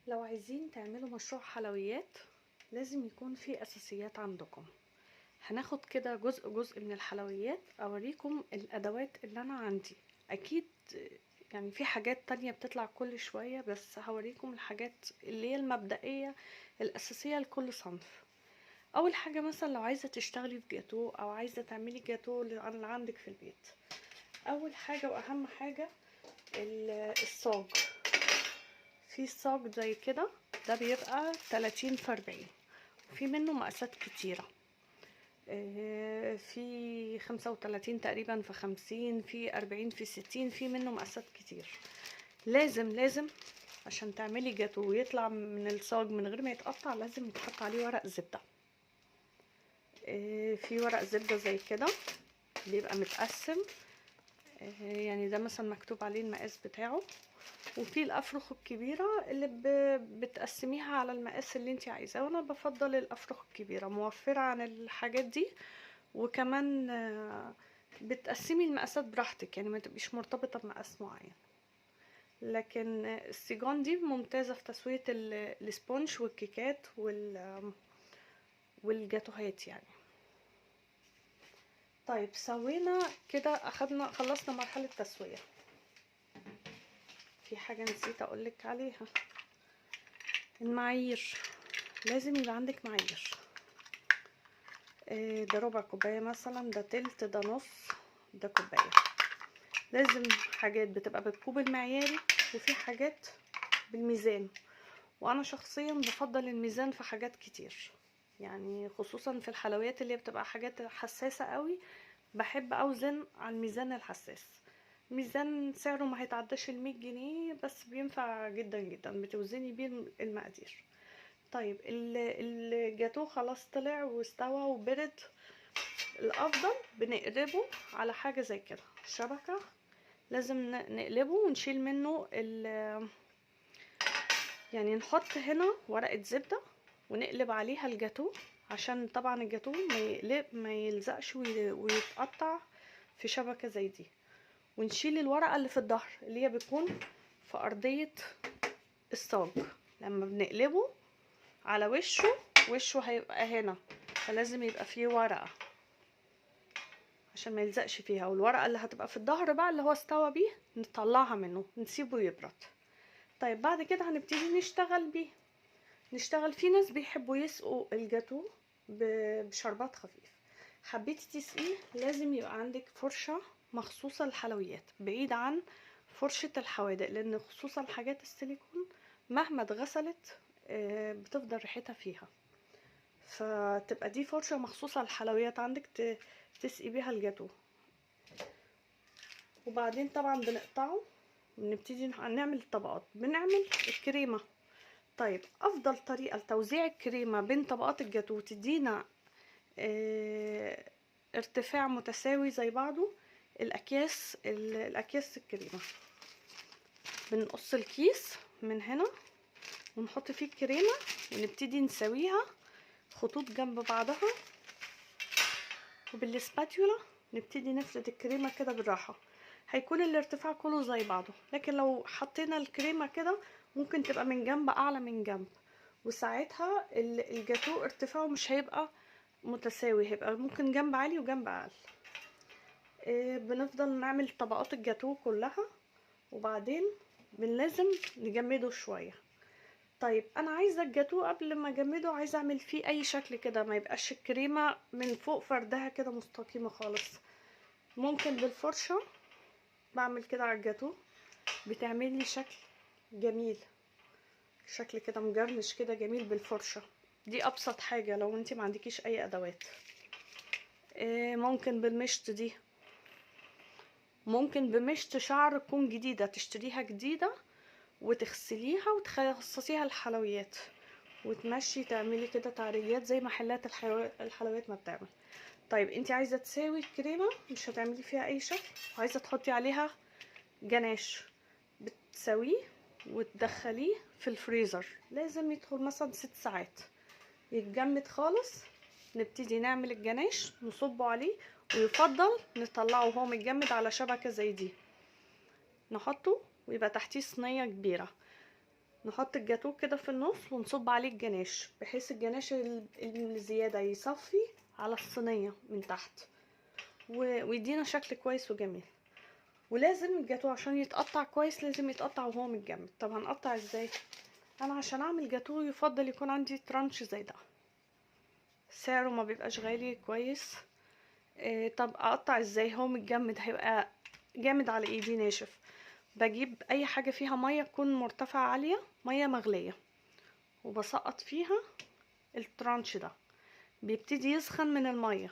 لو عايزين تعملوا مشروع حلويات لازم يكون في اساسيات عندكم. هناخد كده جزء جزء من الحلويات، اوريكم الادوات اللي انا عندي. اكيد يعني في حاجات تانية بتطلع كل شوية، بس هوريكم الحاجات اللي هي المبدئية الاساسية لكل صنف. اول حاجة مثلا لو عايزة تشتغلي في جاتو او عايزة تعملي جاتو اللي عندك في البيت، اول حاجة واهم حاجة الصاج. في صاج زي كده، ده بيبقى 30 في 40، في منه مقاسات كتيرة. في 35 تقريبا في 50، في 40 في 60، في منه مقاسات كتير. لازم عشان تعملي جاتو ويطلع من الصاج من غير ما يتقطع لازم يتحط عليه ورق زبدة. في ورق زبدة زي كده بيبقى متقسم، يعني ده مثلا مكتوب عليه المقاس بتاعه، وفي الافرخ الكبيره اللي بتقسميها على المقاس اللي انت عايزاه، وانا بفضل الافرخ الكبيره موفره عن الحاجات دي. وكمان بتقسمي المقاسات براحتك، يعني ما تبقيش مرتبطه بمقاس معين. لكن السيجان دي ممتازه في تسويه السبونج والكيكات والجاتوهات يعني. طيب سوينا كده، خلصنا مرحله تسويه. في حاجه نسيت اقولك عليها، المعايير. لازم يبقى عندك معايير. ده ربع كوباية مثلا، ده تلت، ده نص، ده كوباية. لازم حاجات بتبقى بالكوب المعياري، وفي حاجات بالميزان. وانا شخصيا بفضل الميزان في حاجات كتير، يعني خصوصا في الحلويات اللي بتبقى حاجات حساسة قوي، بحب اوزن على الميزان الحساس. ميزان سعره ما هيتعداش 100 جنيه، بس بينفع جدا جدا، بتوزني بيه المقادير. طيب الجاتو خلاص طلع واستوى وبرد. الافضل بنقلبه على حاجة زي كده، شبكة. لازم نقلبه ونشيل منه يعني نحط هنا ورقة زبدة ونقلب عليها الجاتو، عشان طبعا الجاتو ما يلزقش ويتقطع في شبكة زي دي. ونشيل الورقة اللي في الظهر اللي هي بتكون في أرضية الصاج. لما بنقلبه على وشه هيبقى هنا، فلازم يبقى فيه ورقة عشان ما يلزقش فيها. والورقة اللي هتبقى في الظهر بقى اللي هو استوى بيه نطلعها منه نسيبه يبرد. طيب بعد كده هنبتدي نشتغل بيه. في ناس بيحبوا يسقوا الجاتو بشربات خفيف. حبيتي تسقيه لازم يبقى عندك فرشة مخصوصة للحلويات، بعيد عن فرشة الحوادق، لان خصوصا الحاجات السيليكون مهما اتغسلت بتفضل ريحتها فيها. فتبقى دي فرشة مخصوصة للحلويات عندك تسقي بيها الجاتو. وبعدين طبعا بنقطعه ونبتدي نعمل الطبقات. بنعمل الكريمة. طيب افضل طريقة لتوزيع الكريمة بين طبقات الجاتو تدينا ارتفاع متساوي زي بعضه، الاكياس الكريمة. بنقص الكيس من هنا ونحط فيه الكريمة ونبتدي نسويها خطوط جنب بعضها، وبالسباتيولا نبتدي نفرد الكريمة كده بالراحة. هيكون الارتفاع كله زي بعضه، لكن لو حطينا الكريمة كده ممكن تبقى من جنب اعلى من جنب، وساعتها الجاتو ارتفاعه مش هيبقى متساوي، هيبقى ممكن جنب عالي وجنب اقل. بنفضل نعمل طبقات الجاتو كلها، وبعدين لازم نجمده شوية. طيب انا عايزه الجاتو قبل ما اجمده عايزه اعمل فيه اي شكل كده، ما يبقاش الكريمه من فوق فردها كده مستقيمه خالص. ممكن بالفرشه بعمل كده على الجاتو، بتعمل لي شكل جميل، شكل كده مجرمش كده جميل بالفرشه. دي ابسط حاجه لو انتي ما عندكيش اي ادوات. ممكن بالمشط دي، ممكن بمشط شعر تكون جديده تشتريها جديده وتغسليها وتخصصيها الحلويات، وتمشي تعملي كده تعريجات زي محلات الحلويات ما بتعمل. طيب انت عايزه تساوي الكريمه، مش هتعملي فيها اي شكل، وعايزه تحطي عليها جناش، بتسويه وتدخليه في الفريزر. لازم يدخل مثلا 6 ساعات يتجمد خالص. نبتدي نعمل الجناش نصبه عليه، ويفضل نطلعه وهو متجمد على شبكه زي دي، نحطه ويبقى تحتيه صينيه كبيره. نحط الجاتوه كده في النص ونصب عليه الجناش، بحيث الجناش الزياده يصفي على الصينيه من تحت ويدينا شكل كويس وجميل. ولازم الجاتوه عشان يتقطع كويس لازم يتقطع وهو متجمد. طب هنقطع ازاي؟ انا عشان اعمل جاتوه يفضل يكون عندي ترانش زي ده، سعره ما بيبقاش غالي كويس. طب اقطع ازاي؟ هو متجمد هيبقى جامد على ايدي ناشف. بجيب اي حاجه فيها ميه تكون مرتفعه عاليه، ميه مغليه، وبسقط فيها الترانش ده، بيبتدي يسخن من الميه.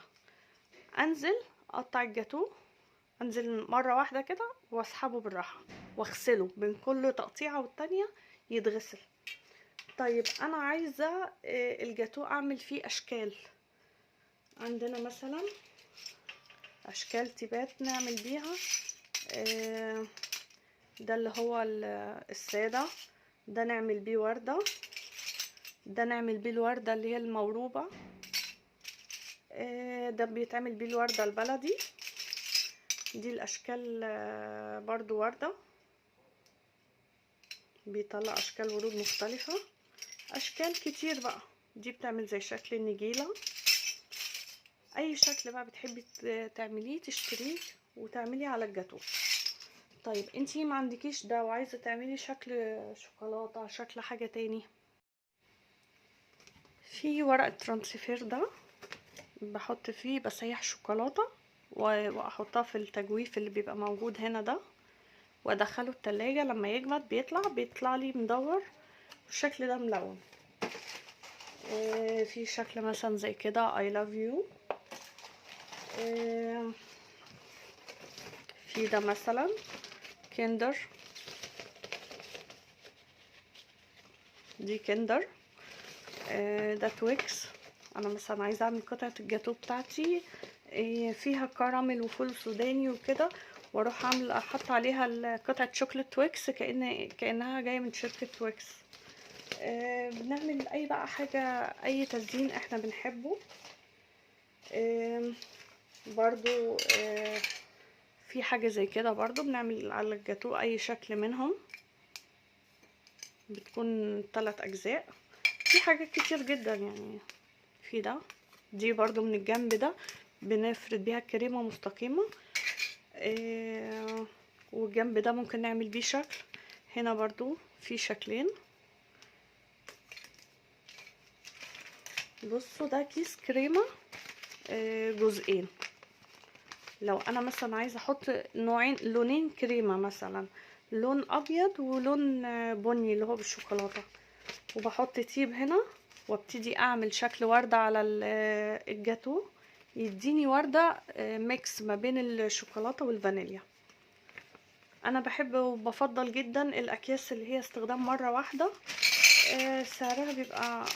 انزل اقطع الجاتوه، انزل مره واحده كده واسحبه بالراحه واغسله بين كل تقطيعه والتانيه يتغسل. طيب انا عايزه الجاتوه اعمل فيه اشكال. عندنا مثلا اشكال تيبات نعمل بيها. ده اللي هو الساده، ده نعمل بيه ورده، ده نعمل بيه الورده اللي هي الموروبه، ده بيتعمل بيه الورده البلدي. دي الاشكال برضو ورده بيطلع اشكال ورود مختلفه، اشكال كتير بقى. دي بتعمل زي شكل النجيله. اي شكل بقى بتحبي تعمليه تشتريه وتعملي على الجاتوه. طيب انتي ما عندكيش ده وعايزه تعملي شكل شوكولاته، شكل حاجه تاني، في ورق الترانسفير ده بحط فيه بسيح شوكولاته واحطها في التجويف اللي بيبقى موجود هنا ده، وادخله التلاجة. لما يجمد بيطلع لي مدور بالشكل ده ملون. في شكل مثلا زي كده I love you. في ده مثلا كندر، دي كندر. ده تويكس. انا مثلا عايزه اعمل قطعه الجاتو بتاعتي فيها كراميل وفول سوداني وكده، واروح احط عليها قطعه شوكليت تويكس كانها جايه من شركه تويكس. بنعمل اي بقى حاجه، اي تزيين احنا بنحبه. برضو في حاجه زي كده برضو بنعمل على الجاتو اي شكل منهم، بتكون 3 اجزاء. في حاجات كتير جدا يعني. في ده، دي برضو من الجنب ده بنفرد بيها كريمه مستقيمه. والجنب ده ممكن نعمل بيه شكل. هنا برضو في شكلين. بصوا ده كيس كريمه جزئين. لو انا مثلا عايزه احط لونين كريمه، مثلا لون ابيض ولون بني اللي هو بالشوكولاته، وبحط تيب هنا وابتدي اعمل شكل ورده على الجاتو، يديني ورده ميكس ما بين الشوكولاته والفانيليا. انا بحب وبفضل جدا الاكياس اللي هي استخدام مره واحده. سعرها بيبقى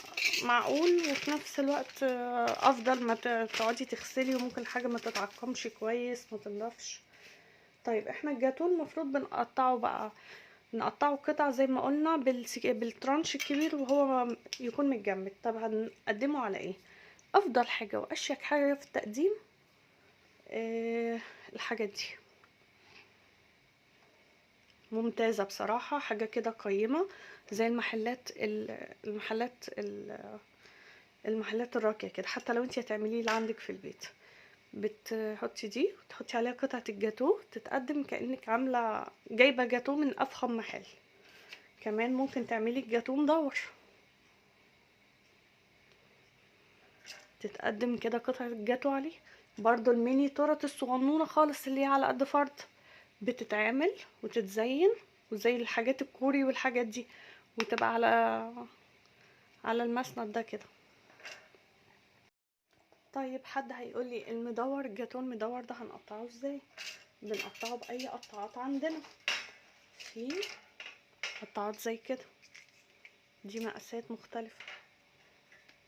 معقول وفي نفس الوقت افضل ما تقعدي تغسلي، وممكن حاجه ما تتعقمش كويس ما تنضفش. طيب احنا الجاتون المفروض بنقطعه بقى، نقطعه قطع زي ما قلنا بالترانش الكبير وهو يكون متجمد. طب هنقدمه على ايه؟ افضل حاجه واشيك حاجه في التقديم الحاجات دي ممتازه بصراحه، حاجه كده قيمه زي المحلات الراقيه كده. حتى لو انتي هتعمليه اللي عندك في البيت، بتحطي دي وتحطي عليها قطعه الجاتو، تتقدم كانك عامله جايبه جاتو من افخم محل. كمان ممكن تعملي الجاتو مدور، تتقدم كده قطعه الجاتو عليه. برضو الميني تورت الصغنونه خالص اللي هي على قد فرد بتتعمل وتتزين وزي الحاجات الكوري والحاجات دي، وتبقى على المسند ده كده. طيب حد هيقولي المدور، الجاتون المدور ده هنقطعه ازاي؟ بنقطعه باي قطعات عندنا. في قطعات زي كده، دي مقاسات مختلفه.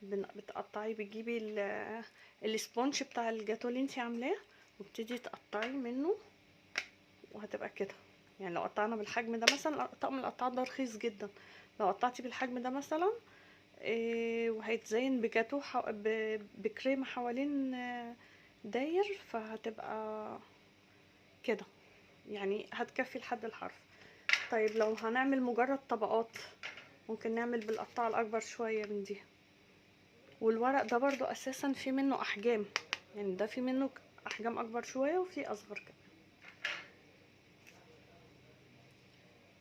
بتقطعي بتجيبي السبونج بتاع الجاتو اللي انتي عاملاه وبتدي تقطعي منه وهتبقى كده. يعني لو قطعنا بالحجم ده مثلا، طقم القطعات ده رخيص جدا، لو قطعتي بالحجم ده مثلا وهيتزين بجاتو بكريمه حوالين داير، فهتبقى كده يعني هتكفي لحد الحرف. طيب لو هنعمل مجرد طبقات، ممكن نعمل بالقطعة الاكبر شوية من دي. والورق ده برضو اساسا في منه احجام، يعني ده في منه احجام اكبر شوية وفي اصغر كده.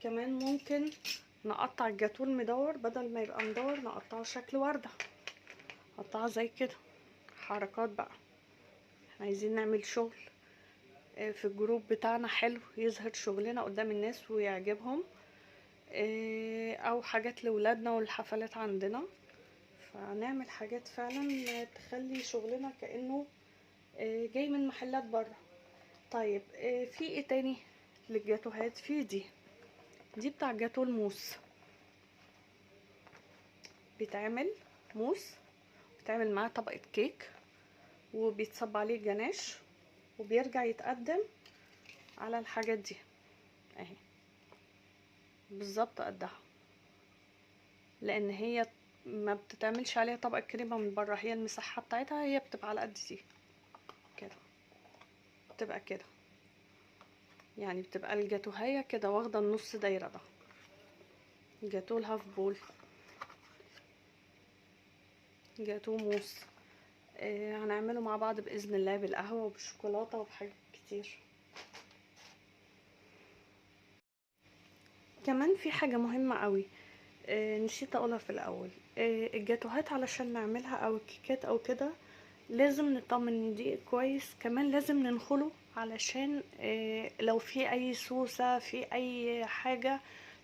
كمان ممكن نقطع الجاتوه المدور، بدل ما يبقى مدور نقطعه شكل وردة، نقطعه زي كده. حركات بقى، احنا عايزين نعمل شغل في الجروب بتاعنا حلو، يظهر شغلنا قدام الناس ويعجبهم، او حاجات لولادنا والحفلات عندنا. فنعمل حاجات فعلا تخلي شغلنا كأنه جاي من محلات بره. طيب في ايه تاني للجاتوهات؟ في دي بتاع جاتو الموس، بيتعمل موس، بيتعمل معاه طبقة كيك وبيتصب عليه جناش وبيرجع يتقدم على الحاجات دي اهي بالظبط قدها، لان هي ما بتتعملش عليها طبقة كريمة من بره، هي المساحة بتاعتها هي بتبقى على قد دي كده، بتبقى كده يعني، بتبقى الجاتوهية كده واخدة النص دايرة ده، جاتوه الهاف بول، جاتوه موس. هنعمله مع بعض بإذن الله بالقهوة وبالشوكولاتة وبحاجات كتير. كمان في حاجة مهمة قوي نسيت اقولها في الاول، الجاتوهات علشان نعملها او الكيكات او كده لازم نطمن ان دي كويس، كمان لازم ننخله علشان لو في اي سوسة في اي حاجة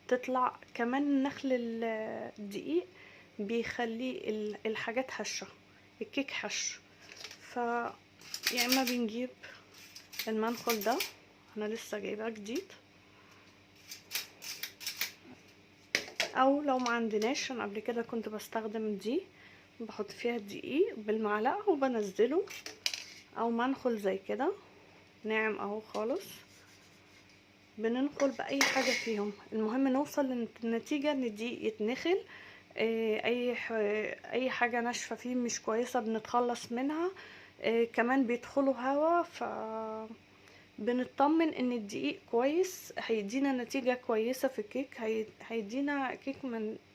تطلع. كمان نخل الدقيق بيخلي الحاجات هشة، الكيك هش. ف يا اما بنجيب المنخل ده، انا لسه جايباه جديد، او لو ما عندناش، انا قبل كده كنت بستخدم دي، بحط فيها الدقيق بالمعلقه وبنزله، او منخل زي كده ناعم اهو خالص، بننخل باي حاجه فيهم، المهم نوصل للنتيجه ان الدقيق يتنخل. اي حاجه ناشفه فيه مش كويسه بنتخلص منها. كمان بيدخلوا هوا، ف بنطمن ان الدقيق كويس، هيدينا نتيجة كويسة في الكيك، هيدينا كيك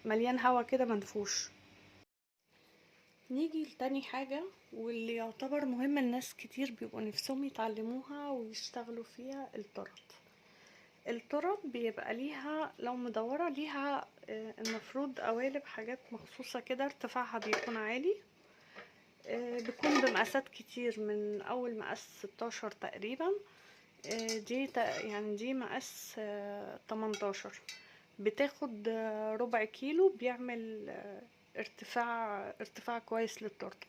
مليان هوا كده منفوش. نيجي لتاني حاجة واللي يعتبر مهم، الناس كتير بيبقوا نفسهم يتعلموها ويشتغلوا فيها، التورت بيبقى ليها لو مدورة ليها المفروض قوالب حاجات مخصوصة كده، ارتفاعها بيكون عالي، بيكون بمقاسات كتير من اول مقاس 16 تقريبا، دي يعني دي مقاس 18، بتاخد ربع كيلو، بيعمل ارتفاع كويس للتورته.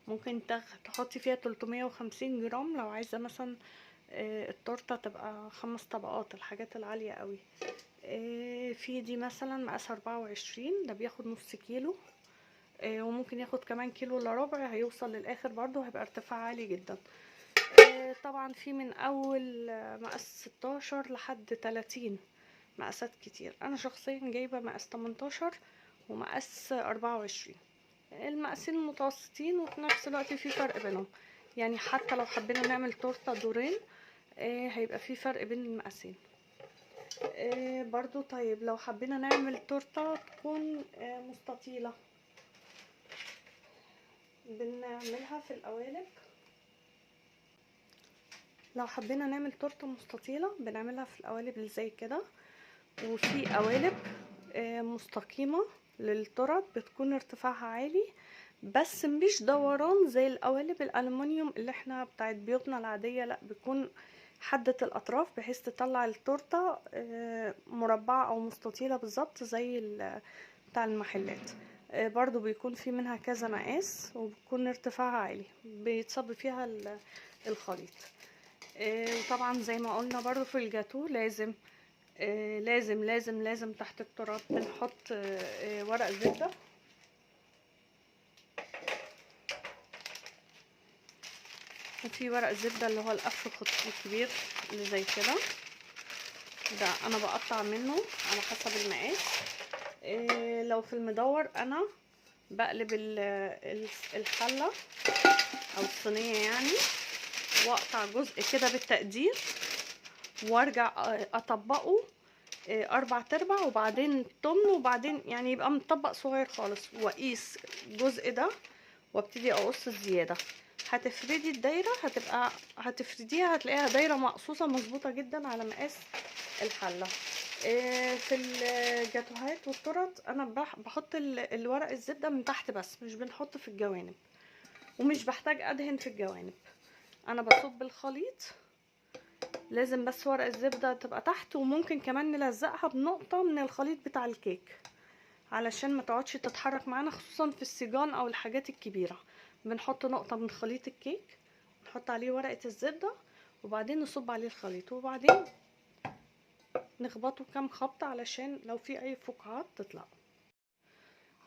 ممكن تحطي فيها 350 جرام لو عايزه مثلا التورته تبقى 5 طبقات، الحاجات العاليه قوي. في دي مثلا مقاس 24، ده بياخد نص كيلو، وممكن ياخد كمان كيلو الا ربع، هيوصل للاخر برضو هيبقى ارتفاع عالي جدا. طبعا في من اول مقاس 16 لحد 30 مقاسات كتير، انا شخصيا جايبه مقاس 18 ومقاس 24، المقاسين متوسطين وفي نفس الوقت في فرق بينهم، يعني حتى لو حبينا نعمل تورته دورين هيبقى في فرق بين المقاسين برضو. طيب لو حبينا نعمل تورته تكون مستطيله، بنعملها في القوالب. لو حبينا نعمل تورته مستطيله بنعملها في القوالب اللي زي كده، وفي قوالب مستقيمه للتورت بتكون ارتفاعها عالي بس مش دوران زي القوالب الالومنيوم اللي احنا بتاعت بيوتنا العاديه، لا بتكون حدة الاطراف بحيث تطلع التورته مربعه او مستطيله بالظبط زي بتاع المحلات. برضو بيكون في منها كذا مقاس وبيكون ارتفاعها عالي، بيتصب فيها الخليط. وطبعا زي ما قلنا برضو في الجاتو لازم لازم لازم لازم تحت التراب بنحط ورق زبدة، وفي ورق زبدة اللي هو القف الكبير اللي زي كده، ده انا بقطع منه على حسب المقاس. لو في المدور انا بقلب الحلة او الصينية يعني، واقطع جزء كده بالتقدير وارجع اطبقه 4/4 وبعدين تمن، وبعدين يعني يبقى مطبق صغير خالص، واقيس الجزء ده وابتدي اقص الزياده. هتفردي الدايره، هتفرديها هتلاقيها دايره مقصوصه مظبوطه جدا على مقاس الحله. في الجاتوهات والتورت انا بحط الورق الزبده من تحت بس، مش بنحط في الجوانب، ومش بحتاج ادهن في الجوانب. انا بصب الخليط، لازم بس ورق الزبده تبقى تحت، وممكن كمان نلزقها بنقطه من الخليط بتاع الكيك علشان ما تقعدش تتحرك معانا، خصوصا في السيجان او الحاجات الكبيره. بنحط نقطه من خليط الكيك، نحط عليه ورقه الزبده، وبعدين نصب عليه الخليط، وبعدين نخبطه كام خبطه علشان لو في اي فقاعات تطلع.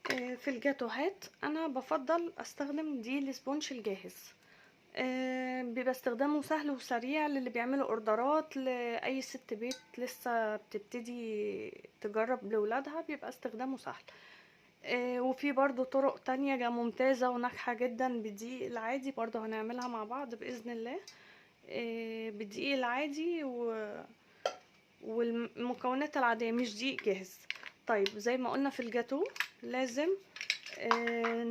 في الجاتوهات انا بفضل استخدم دي الاسبونج الجاهز، بيبقى استخدامه سهل وسريع للي بيعملوا اوردرات، لاي ست بيت لسه بتبتدي تجرب لولادها بيبقى استخدامه سهل. وفي برضو طرق تانية ممتازة وناجحة جدا بالدقيق العادي، برضو هنعملها مع بعض بإذن الله. بالدقيق العادي والمكونات العادية، مش دقيق جاهز. طيب زي ما قلنا في الجاتو لازم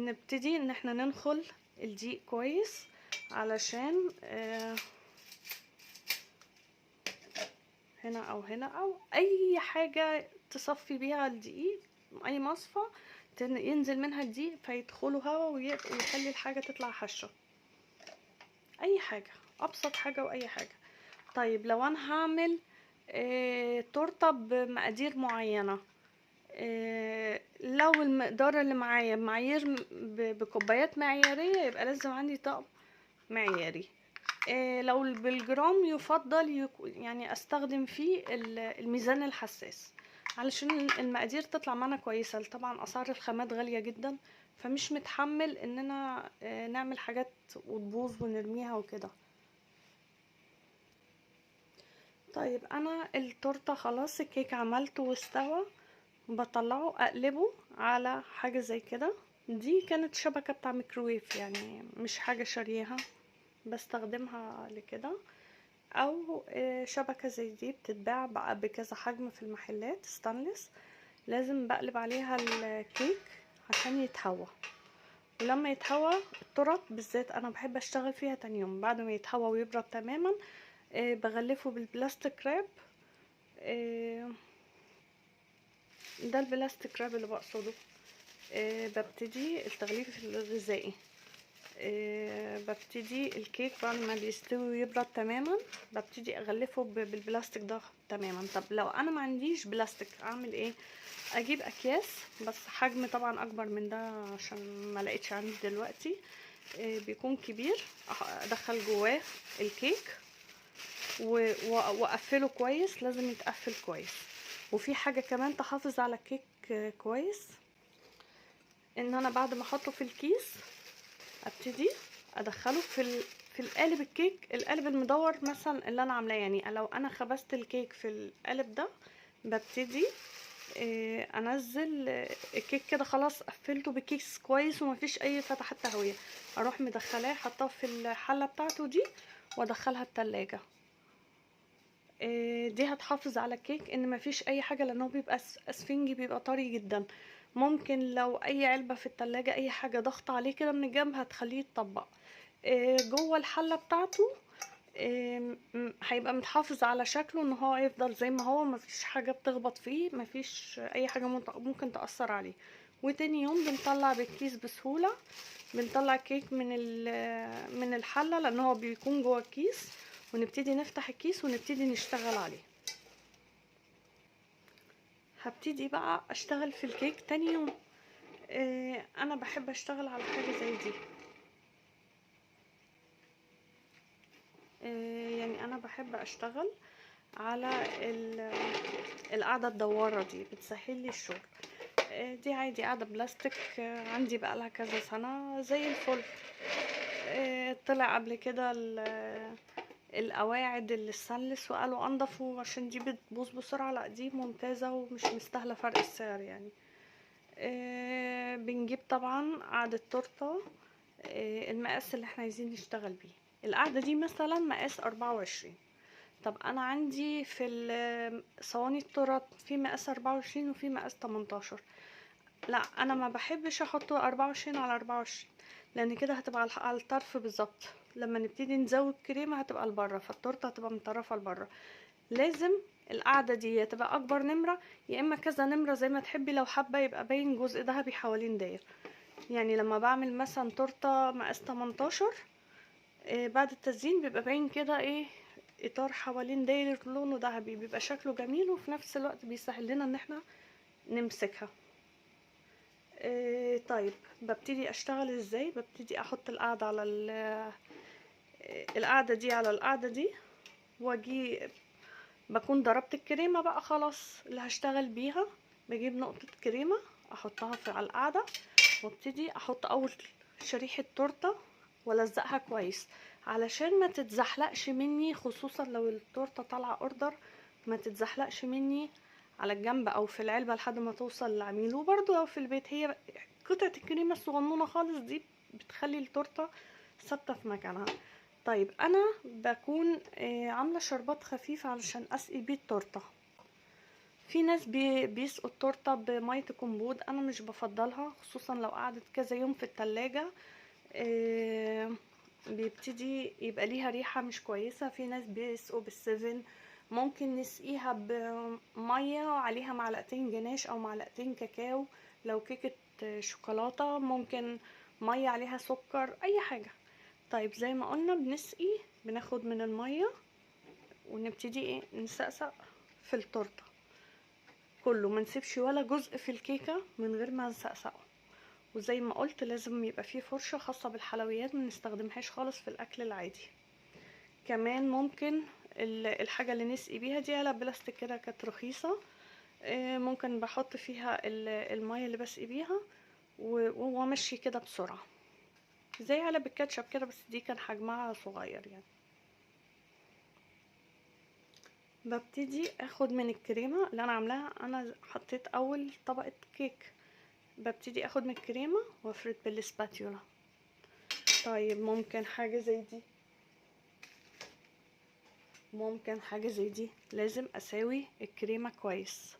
نبتدي ان احنا ننخل الدقيق كويس، علشان هنا او هنا او اي حاجة تصفي بيها الدقيق، اي مصفى ينزل منها الدقيق فيدخلوا هوا ويخلي الحاجة تطلع هشة. اي حاجة، ابسط حاجة واي حاجة. طيب لو انا هعمل تورته بمقادير معينة، لو المقدار اللي معايا معايير بكوبايات معيارية، يبقى لازم عندي طقم معياري. لو بالجرام يفضل يعني استخدم فيه الميزان الحساس، علشان المقادير تطلع معانا كويسة. طبعا اسعار الخامات غالية جدا، فمش متحمل اننا نعمل حاجات وتبوظ ونرميها وكده. طيب انا التورته خلاص، الكيك عملته واستوى، بطلعه اقلبه على حاجه زي كده. دي كانت شبكه بتاع ميكروويف، يعني مش حاجه شاريها بستخدمها لكده، او شبكه زي دي بتتباع بقى بكذا حجم في المحلات ستانلس. لازم بقلب عليها الكيك عشان يتهوى، ولما يتهوى التورت بالذات انا بحب اشتغل فيها تاني يوم بعد ما يتهوى ويبرد تماما. بغلفه بالبلاستيك راب. ده البلاستيك راب اللي بقصده. ببتدي التغليف الغذائي، ببتدي الكيك بعد ما بيستوي ويبرد تماما ببتدي اغلفه بالبلاستيك ده تماما. طب لو انا ما عنديش بلاستيك اعمل ايه؟ اجيب اكياس بس حجم طبعا اكبر من ده عشان ما لقيتش عندي دلوقتي، بيكون كبير. ادخل جواه الكيك واقفله كويس، لازم يتقفل كويس. وفي حاجه كمان تحافظ على الكيك كويس، ان انا بعد ما احطه في الكيس ابتدي ادخله في القالب الكيك، القالب المدور مثلا اللي انا عاملاه. يعني لو انا خبزت الكيك في القالب ده ببتدي انزل الكيك كده، خلاص قفلته بكيس كويس ومفيش اي فتحات تهويه، اروح مدخلاه حطاه في الحله بتاعته دي وادخلها التلاجة. دي هتحافظ على الكيك ان مفيش اي حاجه، لانه بيبقى اسفنجي، بيبقى طري جدا. ممكن لو اي علبه في التلاجة اي حاجه ضغط عليه كده من الجنب هتخليه يتطبق. جوه الحله بتاعته هيبقى متحافظ على شكله، ان هو يفضل زي ما هو، مفيش حاجه بتخبط فيه، مفيش اي حاجه ممكن تاثر عليه. وتاني يوم بنطلع بالكيس بسهوله، بنطلع كيك من الحله لان هو بيكون جوه الكيس، ونبتدي نفتح الكيس ونبتدي نشتغل عليه. هبتدي بقى اشتغل في الكيك تاني يوم. انا بحب اشتغل على حاجه زي دي. يعني انا بحب اشتغل على القاعده الدواره دي، بتسهل لي الشغل. دي عادي قاعده بلاستيك، عندي بقى لها كذا سنه زي الفل. طلع قبل كده القواعد اللي الستانلس وقالوا انضفوا عشان دي بتبوظ بسرعه، لا دي ممتازه ومش مستاهله فرق السعر يعني. بنجيب طبعا قاعده تورته المقاس اللي احنا عايزين نشتغل بيه. القاعده دي مثلا مقاس 24، طب انا عندي في صواني التورت في مقاس 24 وفي مقاس 18. لا انا ما بحبش احط 24 على 24، لان كده هتبقى على الطرف بالظبط. لما نبتدي نزود كريمه هتبقى لبره، فالتورته هتبقى مطرفه لبره. لازم القاعده دي تبقى اكبر نمره، يا اما كذا نمره زي ما تحبي. لو حابه يبقى باين جزء ذهبي حوالين داير. يعني لما بعمل مثلا تورته مقاس 18، بعد التزيين بيبقى باين كده ايه، اطار حوالين داير لونه ذهبي، بيبقى شكله جميل وفي نفس الوقت بيسهل لنا ان احنا نمسكها. طيب ببتدي اشتغل ازاي؟ ببتدي احط القاعده على القاعده دي على القاعده دي، واجي بكون ضربت الكريمه بقى خلاص اللي هشتغل بيها. بجيب نقطه كريمه احطها على القاعده، وابتدي احط اول شريحه تورته والزقها كويس علشان ما تتزحلقش مني، خصوصا لو التورته طالعه اوردر، ما تتزحلقش مني على الجنب او في العلبه لحد ما توصل للعميل. وبرده لو في البيت، هي قطعه الكريمه الصغنونه خالص دي بتخلي التورته ثابته في مكانها. طيب انا بكون عامله شربات خفيف علشان اسقي بيه التورته. في ناس بيسقوا التورته بميه كومبود، انا مش بفضلها، خصوصا لو قعدت كذا يوم في التلاجة بيبتدي يبقى ليها ريحة مش كويسة. في ناس بيسقوا بالسيفن، ممكن نسقيها بمية وعليها معلقتين جناش او معلقتين كاكاو. لو كيكة شوكولاتة ممكن مية عليها سكر، اي حاجة. طيب زي ما قلنا بنسقي، بناخد من المية ونبتدي ايه نسقسق في التورته كله، ما نسيبش ولا جزء في الكيكه من غير ما نسقسقه. وزي ما قلت لازم يبقى فيه فرشه خاصه بالحلويات، ما نستخدمهاش خالص في الاكل العادي. كمان ممكن الحاجه اللي نسقي بيها دي علب بلاستيك كده كانت رخيصه، ممكن بحط فيها الميه اللي بسقي بيها وامشي كده بسرعه، زي علب الكاتشب كده، بس دي كان حجمها صغير يعني. ببتدي اخد من الكريمه اللي انا عاملاها، انا حطيت اول طبقه كيك، ببتدي اخد من الكريمه وافرد بالسباتيولا. طيب ممكن حاجه زي دي، لازم اساوي الكريمه كويس.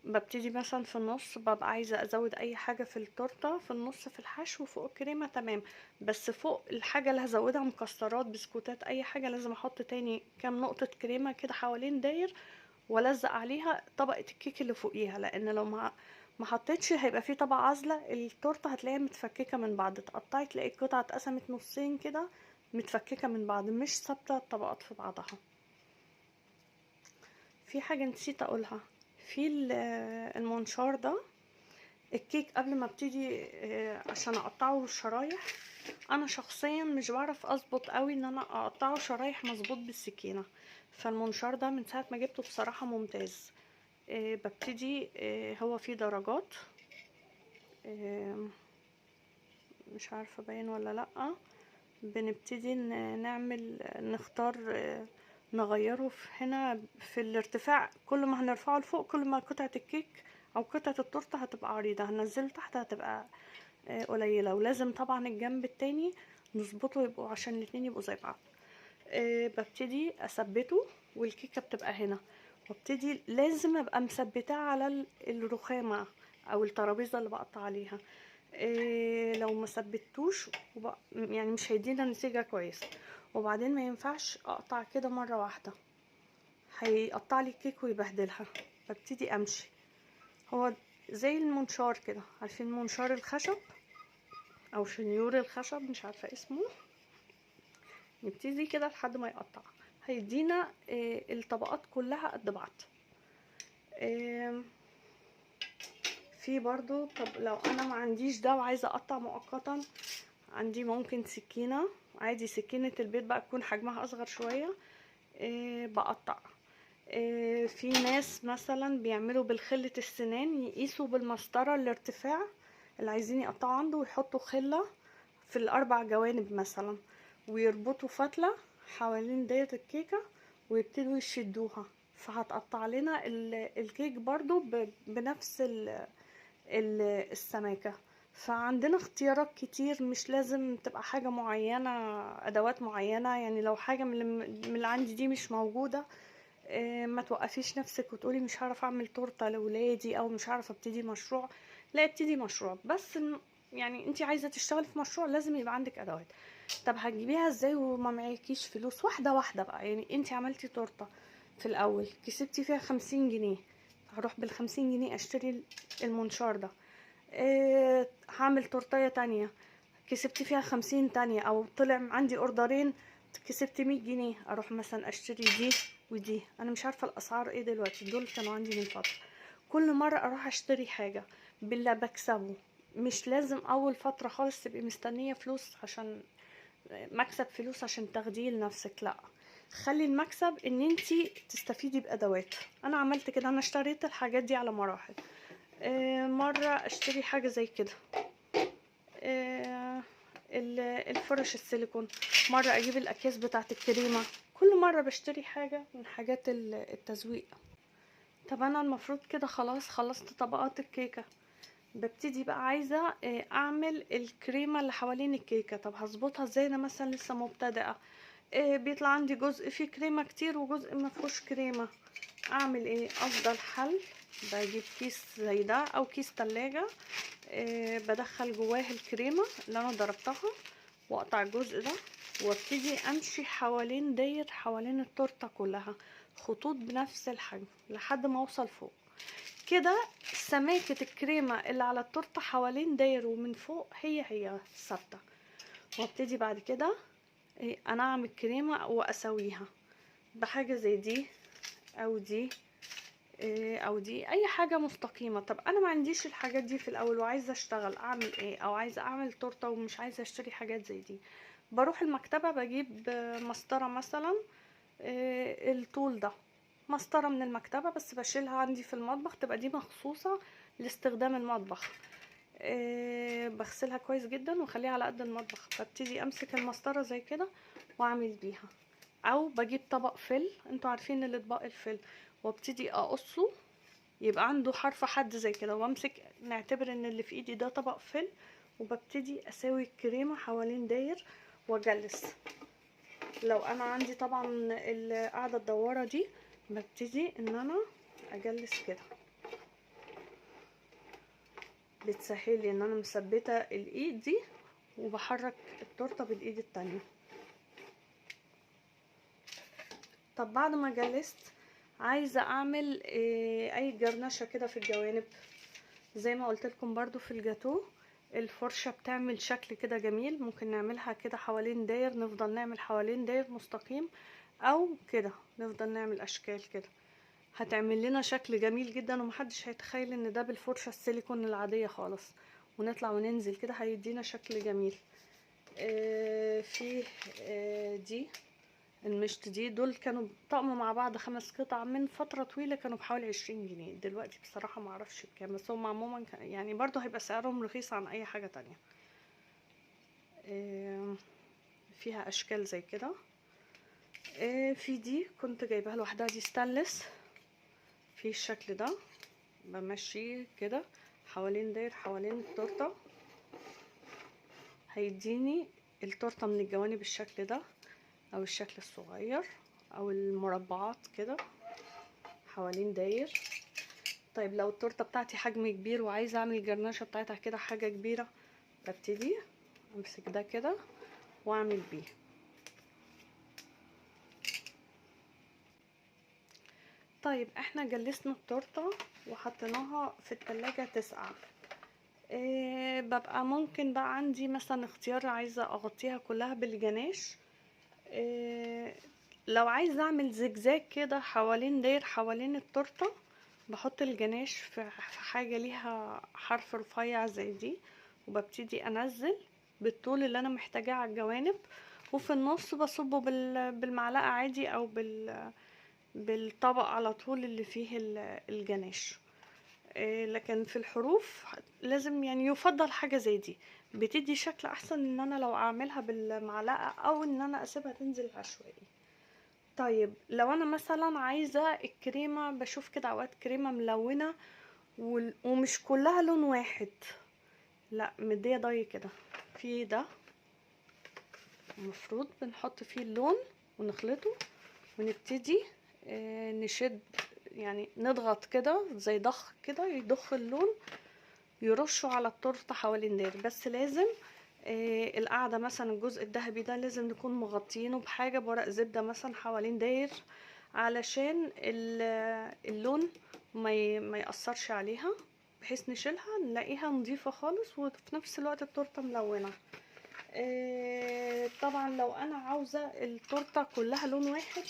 ببتدي مثلا في النص، ببقى عايزه ازود اي حاجه في التورته في النص في الحشو فوق الكريمه تمام، بس فوق الحاجه اللي هزودها مكسرات بسكوتات اي حاجه لازم احط تاني كام نقطه كريمه كده حوالين داير، والزق عليها طبقه الكيك اللي فوقيها. لان لو ما حطيتش هيبقى في طبقه عازله، التورته هتلاقيها متفككه من بعض، تقطعي تلاقي القطعه اتقسمت نصين كده متفككه من بعض، مش ثابته الطبقات في بعضها. في حاجه نسيت اقولها، في المنشار ده، الكيك قبل ما ابتدي عشان اقطعه شرايح، انا شخصيا مش بعرف اظبط قوي ان انا اقطعه شرايح مظبوط بالسكينه. فالمنشار ده من ساعه ما جبته بصراحه ممتاز. ببتدي هو فيه درجات، مش عارفه باين ولا لا. بنبتدي نعمل نختار نغيره في هنا في الارتفاع، كل ما هنرفعه لفوق كل ما قطعه الكيك او قطعه التورته هتبقى عريضه، هننزله تحت هتبقى قليله. ولازم طبعا الجنب التاني نظبطه يبقوا عشان الاتنين يبقوا زي بعض. ببتدي اثبته، والكيكه بتبقى هنا، وابتدي لازم ابقى مثبتاه على الرخامه او الترابيزه اللي بقطع عليها. لو ما ثبتوش يعني مش هيدينا نتيجه كويسه. وبعدين ما ينفعش اقطع كده مره واحده، هيقطع لي الكيك ويبهدلها. ببتدي امشي، هو زي المنشار كده، عارفين منشار الخشب او شنيور الخشب مش عارفه اسمه. نبتدي كده لحد ما يقطع، هيدينا الطبقات كلها قد بعض. في برضو، طب لو انا ما عنديش ده وعايزه اقطع مؤقتا، عندي ممكن سكينه عادي، سكينه البيت بقى تكون حجمها اصغر شويه، بقطع. في ناس مثلا بيعملوا بالخلة السنان، يقيسوا بالمسطره الارتفاع اللي عايزين يقطعوا عنده، ويحطوا خله في الاربع جوانب مثلا، ويربطوا فتله حوالين دايره الكيكه ويبتدوا يشدوها، فهتقطع لنا الكيك برضو بنفس السماكه. فعندنا اختيارات كتير، مش لازم تبقى حاجة معينة، ادوات معينة. يعني لو حاجة من اللي عندي دي مش موجودة، ما توقفيش نفسك وتقولي مش هعرف اعمل تورته لولادي او مش هعرف ابتدي مشروع. لا، ابتدي مشروع، بس يعني انت عايزه تشتغلي في مشروع لازم يبقى عندك ادوات. طب هتجيبيها ازاي وما معكيش فلوس؟ واحده واحده بقى. يعني انت عملتي تورته في الاول كسبتي فيها 50 جنيه، هروح بال50 جنيه اشتري المنشار ده. هعمل تورتيه تانية كسبت فيها 50 تانية، او طلع عندي اوردرين كسبت 100 جنيه، اروح مثلا اشتري دي ودي. انا مش عارفة الاسعار ايه دلوقتي، دول كانوا عندي من فترة. كل مرة اروح اشتري حاجة باللي بكسبه. مش لازم اول فترة خالص تبقي مستنية فلوس عشان مكسب فلوس عشان تاخديه لنفسك. لا، خلي المكسب ان انتي تستفيدي بادوات. انا عملت كده، انا اشتريت الحاجات دي على مراحل. مرة اشتري حاجة زي كده، الفرش السيليكون، مرة اجيب الاكياس بتاعه الكريمة. كل مرة بشتري حاجة من حاجات التزويق. طب انا المفروض كده خلاص خلصت طبقات الكيكة، ببتدي بقى عايزة اعمل الكريمة اللي حوالين الكيكة. طب هظبطها ازاي؟ انا مثلا لسه مبتدئة، بيطلع عندي جزء فيه كريمة كتير وجزء ما فيهوش كريمة. اعمل ايه؟ افضل حل بجيب كيس زي ده او كيس تلاجة، بدخل جواه الكريمة اللي انا ضربتها واقطع الجزء ده وابتدي امشي حوالين داير حوالين التورته كلها خطوط بنفس الحجم لحد ما اوصل فوق كده. سماكة الكريمة اللي على التورته حوالين داير ومن فوق هي ثابته. وابتدي بعد كده انا اعمل كريمه واسويها بحاجه زي دي او دي، او دي اي حاجه مستقيمه. طب انا ما عنديش الحاجات دي في الاول وعايزه اشتغل، اعمل ايه؟ او عايزه اعمل تورته ومش عايزه اشتري حاجات زي دي، بروح المكتبه بجيب مسطره مثلا، الطول ده مسطره من المكتبه، بس بشيلها عندي في المطبخ، تبقى دي مخصوصه لاستخدام المطبخ. بغسلها كويس جدا واخليها على قد المطبخ. ببتدي امسك المسطره زي كده واعمل بيها، او بجيب طبق فل، انتوا عارفين الاطباق الفل، وابتدي اقصه يبقى عنده حرف حد زي كده، وامسك نعتبر ان اللي في ايدي ده طبق فل، وببتدي اسوي الكريمه حوالين داير واجلس. لو انا عندي طبعا القاعده الدواره دي ببتدي ان انا اجلس كده، بتسهلي ان انا مثبته الايد دي وبحرك التورته بالايد التانية. طب بعد ما جلست عايزه اعمل اي جرنشه كده في الجوانب. زي ما قلت لكم برضو في الجاتو الفرشه بتعمل شكل كده جميل، ممكن نعملها كده حوالين داير، نفضل نعمل حوالين داير مستقيم، او كده نفضل نعمل اشكال كده، هتعمل لنا شكل جميل جدا ومحدش هيتخيل ان ده بالفرشه السيليكون العاديه خالص. ونطلع وننزل كده هيدينا شكل جميل. في دي المشط دي، دول كانوا طقم مع بعض 5 قطع من فترة طويلة، كانوا بحوالي 20 جنيه. دلوقتي بصراحة معرفش بكام، بس هم عموما يعني برضو هيبقى سعرهم رخيص عن اي حاجة تانية. فيها اشكال زي كده. في دي كنت جايبها لوحدها، دي ستانلس، في الشكل ده بمشي كده حوالين داير حوالين التورته، هيديني التورته من الجوانب الشكل ده او الشكل الصغير او المربعات كده حوالين داير. طيب لو التورته بتاعتي حجم كبير وعايزه اعمل الجرنشه بتاعتها كده حاجه كبيره، ببتدي امسك ده كده واعمل بيه. طيب احنا جلسنا التورته وحطيناها في التلاجة تسقع. ببقى ممكن بقى عندي مثلا اختيار عايزه اغطيها كلها بالجناش. لو عايزه اعمل زجزاج كده حوالين داير حوالين التورته، بحط الجناش في حاجه ليها حرف رفيع زي دي، وببتدي انزل بالطول اللي انا محتاجاه على الجوانب، وفي النص بصبه بالمعلقه عادي او بالطبق على طول اللي فيه الجناش. لكن في الحروف لازم يعني يفضل حاجه زي دي، بتدي شكل احسن ان انا لو اعملها بالمعلقه او ان انا اسيبها تنزل عشوائي. طيب لو انا مثلا عايزه الكريمه، بشوف كده اوقات كريمه ملونه ومش كلها لون واحد، لا مديه ضي كده. في ده المفروض بنحط فيه اللون ونخلطه ونبتدي نشد، يعني نضغط كده زي ضخ كده، يضخ اللون يرشه على التورته حوالين داير. بس لازم القاعده مثلا الجزء الذهبي ده لازم نكون مغطينه بحاجه، بورق زبده مثلا حوالين داير، علشان اللون ما يأثرش عليها، بحيث نشيلها نلاقيها نظيفه خالص وفي نفس الوقت التورته ملونه. طبعا لو انا عاوزه التورته كلها لون واحد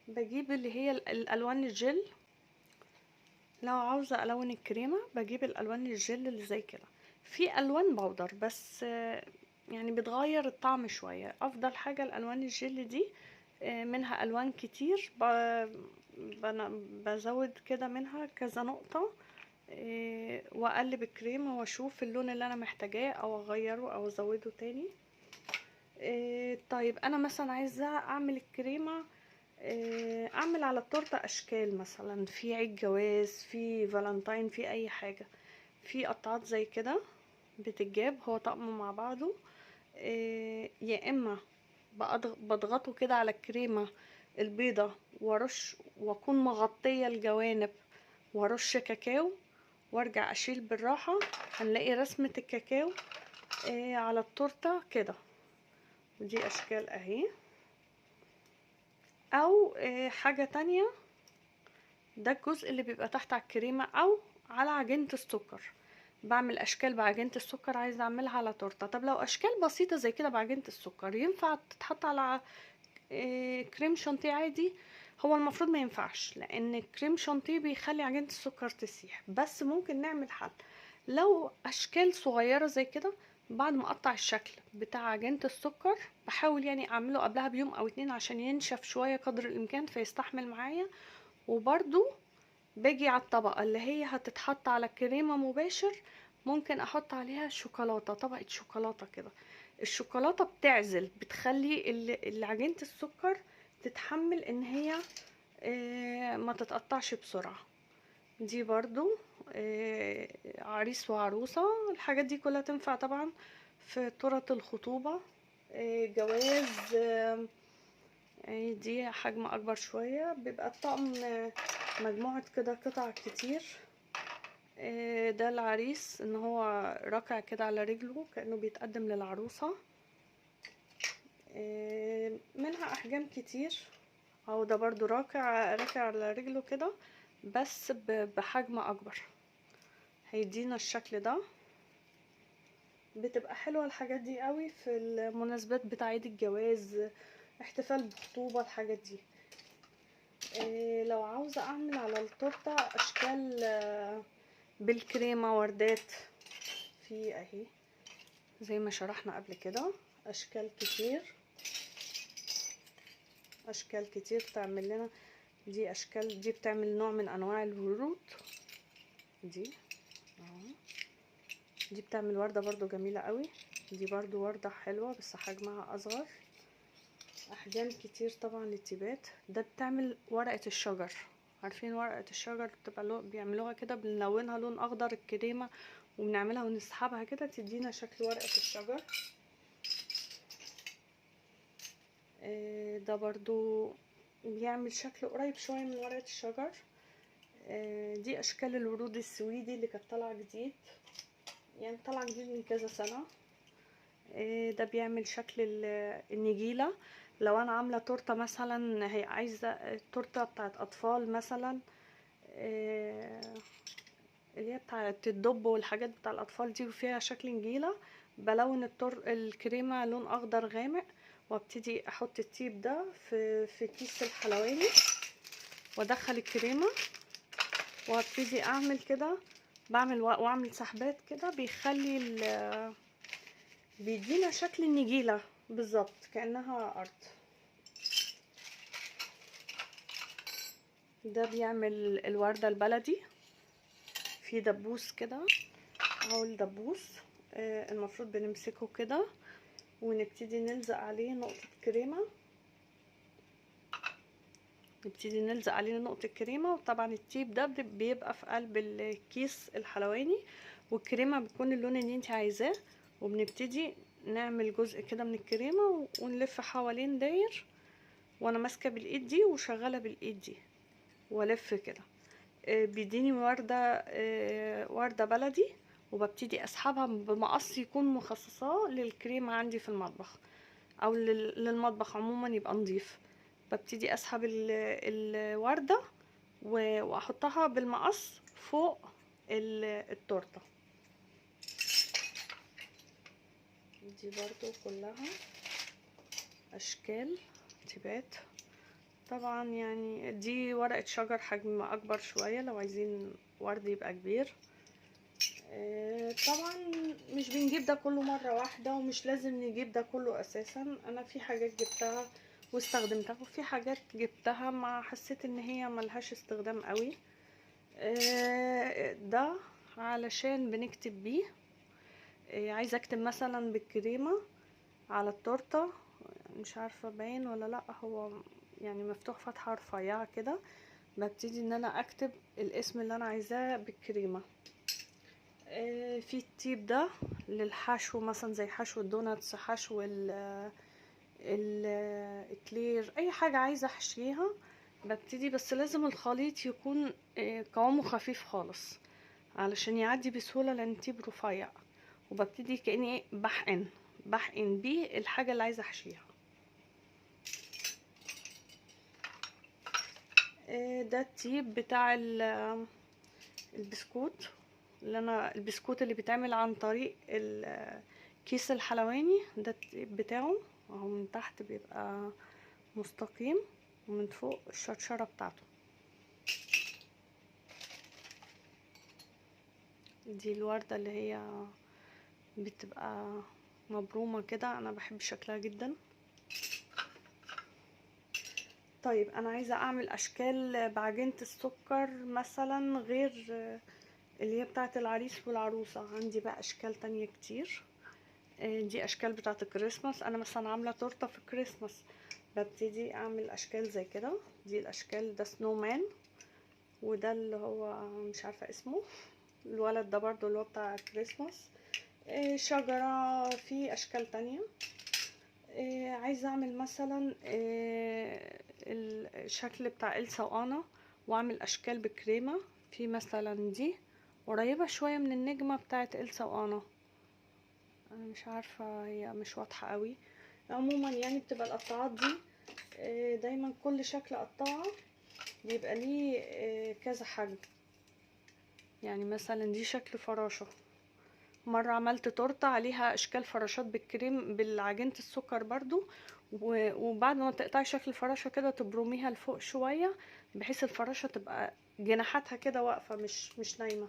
بجيب اللي هي الالوان الجل. لو عاوزه الون الكريمه بجيب الالوان الجل اللي زي كده. في الوان بودر بس يعني بتغير الطعم شويه. افضل حاجه الالوان الجل دي، منها الوان كتير، بزود كده منها كذا نقطه، واقلب الكريمه واشوف اللون اللي انا محتاجاه او اغيره او ازوده تاني. طيب انا مثلا عايزه اعمل الكريمه، اعمل على التورته اشكال، مثلا في عيد جواز، في فالنتين، في اي حاجه، في قطعات زي كده بتتجاب هو طقم مع بعضه. يا اما بضغطه كده على الكريمه البيضه وارش واكون مغطيه الجوانب وارش كاكاو وارجع اشيل بالراحه، هنلاقي رسمه الكاكاو على التورته كده. دي اشكال اهي. او حاجة تانية، ده الجزء اللي بيبقى تحت على الكريمة او على عجينة السكر. بعمل اشكال بعجينة السكر، عايزة اعملها على تورتة. طب لو اشكال بسيطة زي كده بعجينة السكر ينفع تتحط على كريم شانتيه عادي؟ هو المفروض ما ينفعش، لان الكريم شانتيه بيخلي عجينة السكر تسيح، بس ممكن نعمل حل. لو اشكال صغيرة زي كده، بعد ما اقطع الشكل بتاع عجينة السكر بحاول يعني اعمله قبلها بيوم او 2 عشان ينشف شوية قدر الامكان فيستحمل معايا. وبرضو باجي على الطبقة اللي هي هتتحط على الكريمة مباشر، ممكن احط عليها شوكولاتة، طبقة شوكولاتة كده. الشوكولاتة بتعزل، بتخلي عجينة السكر تتحمل ان هي ما تتقطعش بسرعة. دي برضو عريس وعروسة، الحاجات دي كلها تنفع طبعا في تورت الخطوبة، جواز. دي حجم اكبر شوية، بيبقى الطقم مجموعة كده قطع كتير. ده العريس ان هو راكع كده على رجله كأنه بيتقدم للعروسة. منها احجام كتير. او ده برضو راكع على رجله كده بس بحجم اكبر، هيدينا الشكل ده. بتبقى حلوة الحاجات دي قوي في المناسبات بتاع عيد الجواز، احتفال بخطوبة، الحاجات دي. لو عاوزة اعمل على التورتة اشكال بالكريمة، وردات، في اهي زي ما شرحنا قبل كده اشكال كتير، اشكال كتير تعمل لنا. دي اشكال، دي بتعمل نوع من انواع الورود. دي دي بتعمل وردة برضو جميلة قوي. دي برضو وردة حلوة بس حجمها اصغر. احجام كتير طبعا للتيبات. ده بتعمل ورقة الشجر، عارفين ورقة الشجر بتبقى بيعملوها كده، بنلونها لون اخضر الكريمة وبنعملها ونسحبها كده تدينا شكل ورقة الشجر. ده برضو بيعمل شكل قريب شوية من ورقة الشجر. دي اشكال الورود السويدي اللي كانت طالعة جديد، يعني طالعة جديد من كذا سنة. ده بيعمل شكل النجيلة. لو انا عاملة تورتة مثلا، هي عايزة تورتة بتاعت اطفال مثلا، اللي هي بتاعت الدب والحاجات بتاع الاطفال دي وفيها شكل نجيلة، بلون الكريمة لون اخضر غامق، وابتدي احط التيب ده في كيس الحلواني وادخل الكريمة وابتدي اعمل كده، واعمل سحبات كده، بيدينا شكل النجيلة بالظبط كأنها ارض. ده بيعمل الوردة البلدي. في دبوس كده اهو، الدبوس المفروض بنمسكه كده ونبتدي نلزق عليه نقطة كريمة، وطبعا التيب ده بيبقى في قلب الكيس الحلواني، والكريمه بتكون اللون اللي انت عايزاه، وبنبتدي نعمل جزء كده من الكريمه ونلف حوالين داير، وانا ماسكه بالايد دي وشغاله بالايد دي والف كده. بيديني ورده بلدي، وببتدي اسحبها بمقص يكون مخصصاه للكريمه عندي في المطبخ، او للمطبخ عموما يبقى نظيف. ببتدي اسحب الورده واحطها بالمقص فوق التورته دي. برضو كلها اشكال تبات. طبعا يعني دي ورقه شجر حجم اكبر شويه لو عايزين ورد يبقى كبير. طبعا مش بنجيب ده كله مره واحده، ومش لازم نجيب ده كله اساسا. انا في حاجات جبتها واستخدمتها، وفي حاجات جبتها ما حسيت ان هي ملهاش استخدام قوي. ده علشان بنكتب بيه. عايزه اكتب مثلا بالكريمه على التورته، مش عارفه باين ولا لا، هو يعني مفتوح فتحه رفيعه كده. ببتدي ان انا اكتب الاسم اللي انا عايزاه بالكريمه. في التيب ده للحشو، مثلا زي حشو الدوناتس، حشو الكلير، اي حاجه عايزه احشيها ببتدي. بس لازم الخليط يكون قوامه خفيف خالص علشان يعدي بسهوله، لان التيب رفيع. وببتدي كاني بحقن بيه الحاجه اللي عايزه احشيها. ده التيب بتاع البسكوت، البسكوت اللي بيتعمل عن طريق كيس الحلواني. ده التيب بتاعه اهو، من تحت بيبقى مستقيم، ومن فوق الشرشرة بتاعته. دي الوردة اللي هي بتبقى مبرومة كده، انا بحب شكلها جدا. طيب انا عايزة اعمل اشكال بعجينة السكر مثلا، غير اللي هي بتاعة العريس والعروسة. عندي بقى اشكال تانية كتير. دي اشكال بتاعة الكريسماس. انا مثلا عاملة تورتة في الكريسماس، ببتدي اعمل اشكال زي كده. دي الاشكال، ده سنو مان، وده اللي هو مش عارفة اسمه، الولد ده برضو اللي هو بتاع الكريسماس. شجرة، في اشكال تانية. عايزة اعمل مثلا الشكل بتاع إلسا وانا، واعمل اشكال بكريمة. في مثلا دي قريبة شوية من النجمة بتاعت إلسا وانا، انا مش عارفة هي مش واضحة قوي. عموما يعني بتبقى القطاعات دي دايما كل شكل قطاعة بيبقى ليه كذا حجم. يعني مثلا دي شكل فراشة. مرة عملت تورتة عليها اشكال فراشات بالكريم بالعجينة السكر برضو، وبعد ما تقطعي شكل الفراشة كده تبرميها لفوق شوية، بحيث الفراشة تبقى جناحاتها كده واقفة مش نايمة.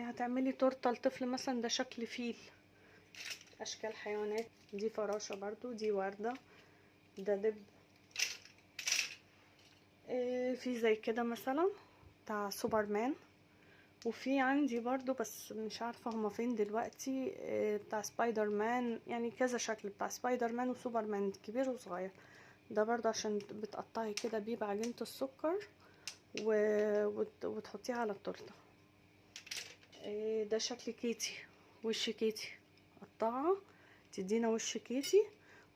هتعملي تورتة لطفل مثلا، ده شكل فيل، اشكال حيوانات. دي فراشة برضو، دي وردة، ده دب. في زي كده مثلا بتاع سوبرمان. وفي عندي برضو بس مش عارفة هما فين دلوقتي، بتاع سبايدر مان. يعني كذا شكل بتاع سبايدر مان وسوبرمان، كبير وصغير. ده برضو عشان بتقطعي كده بيه بعجينة السكر وتحطيها على التورته. ده شكل كيتي، وش كيتي، قطعه تدينا وش كيتي.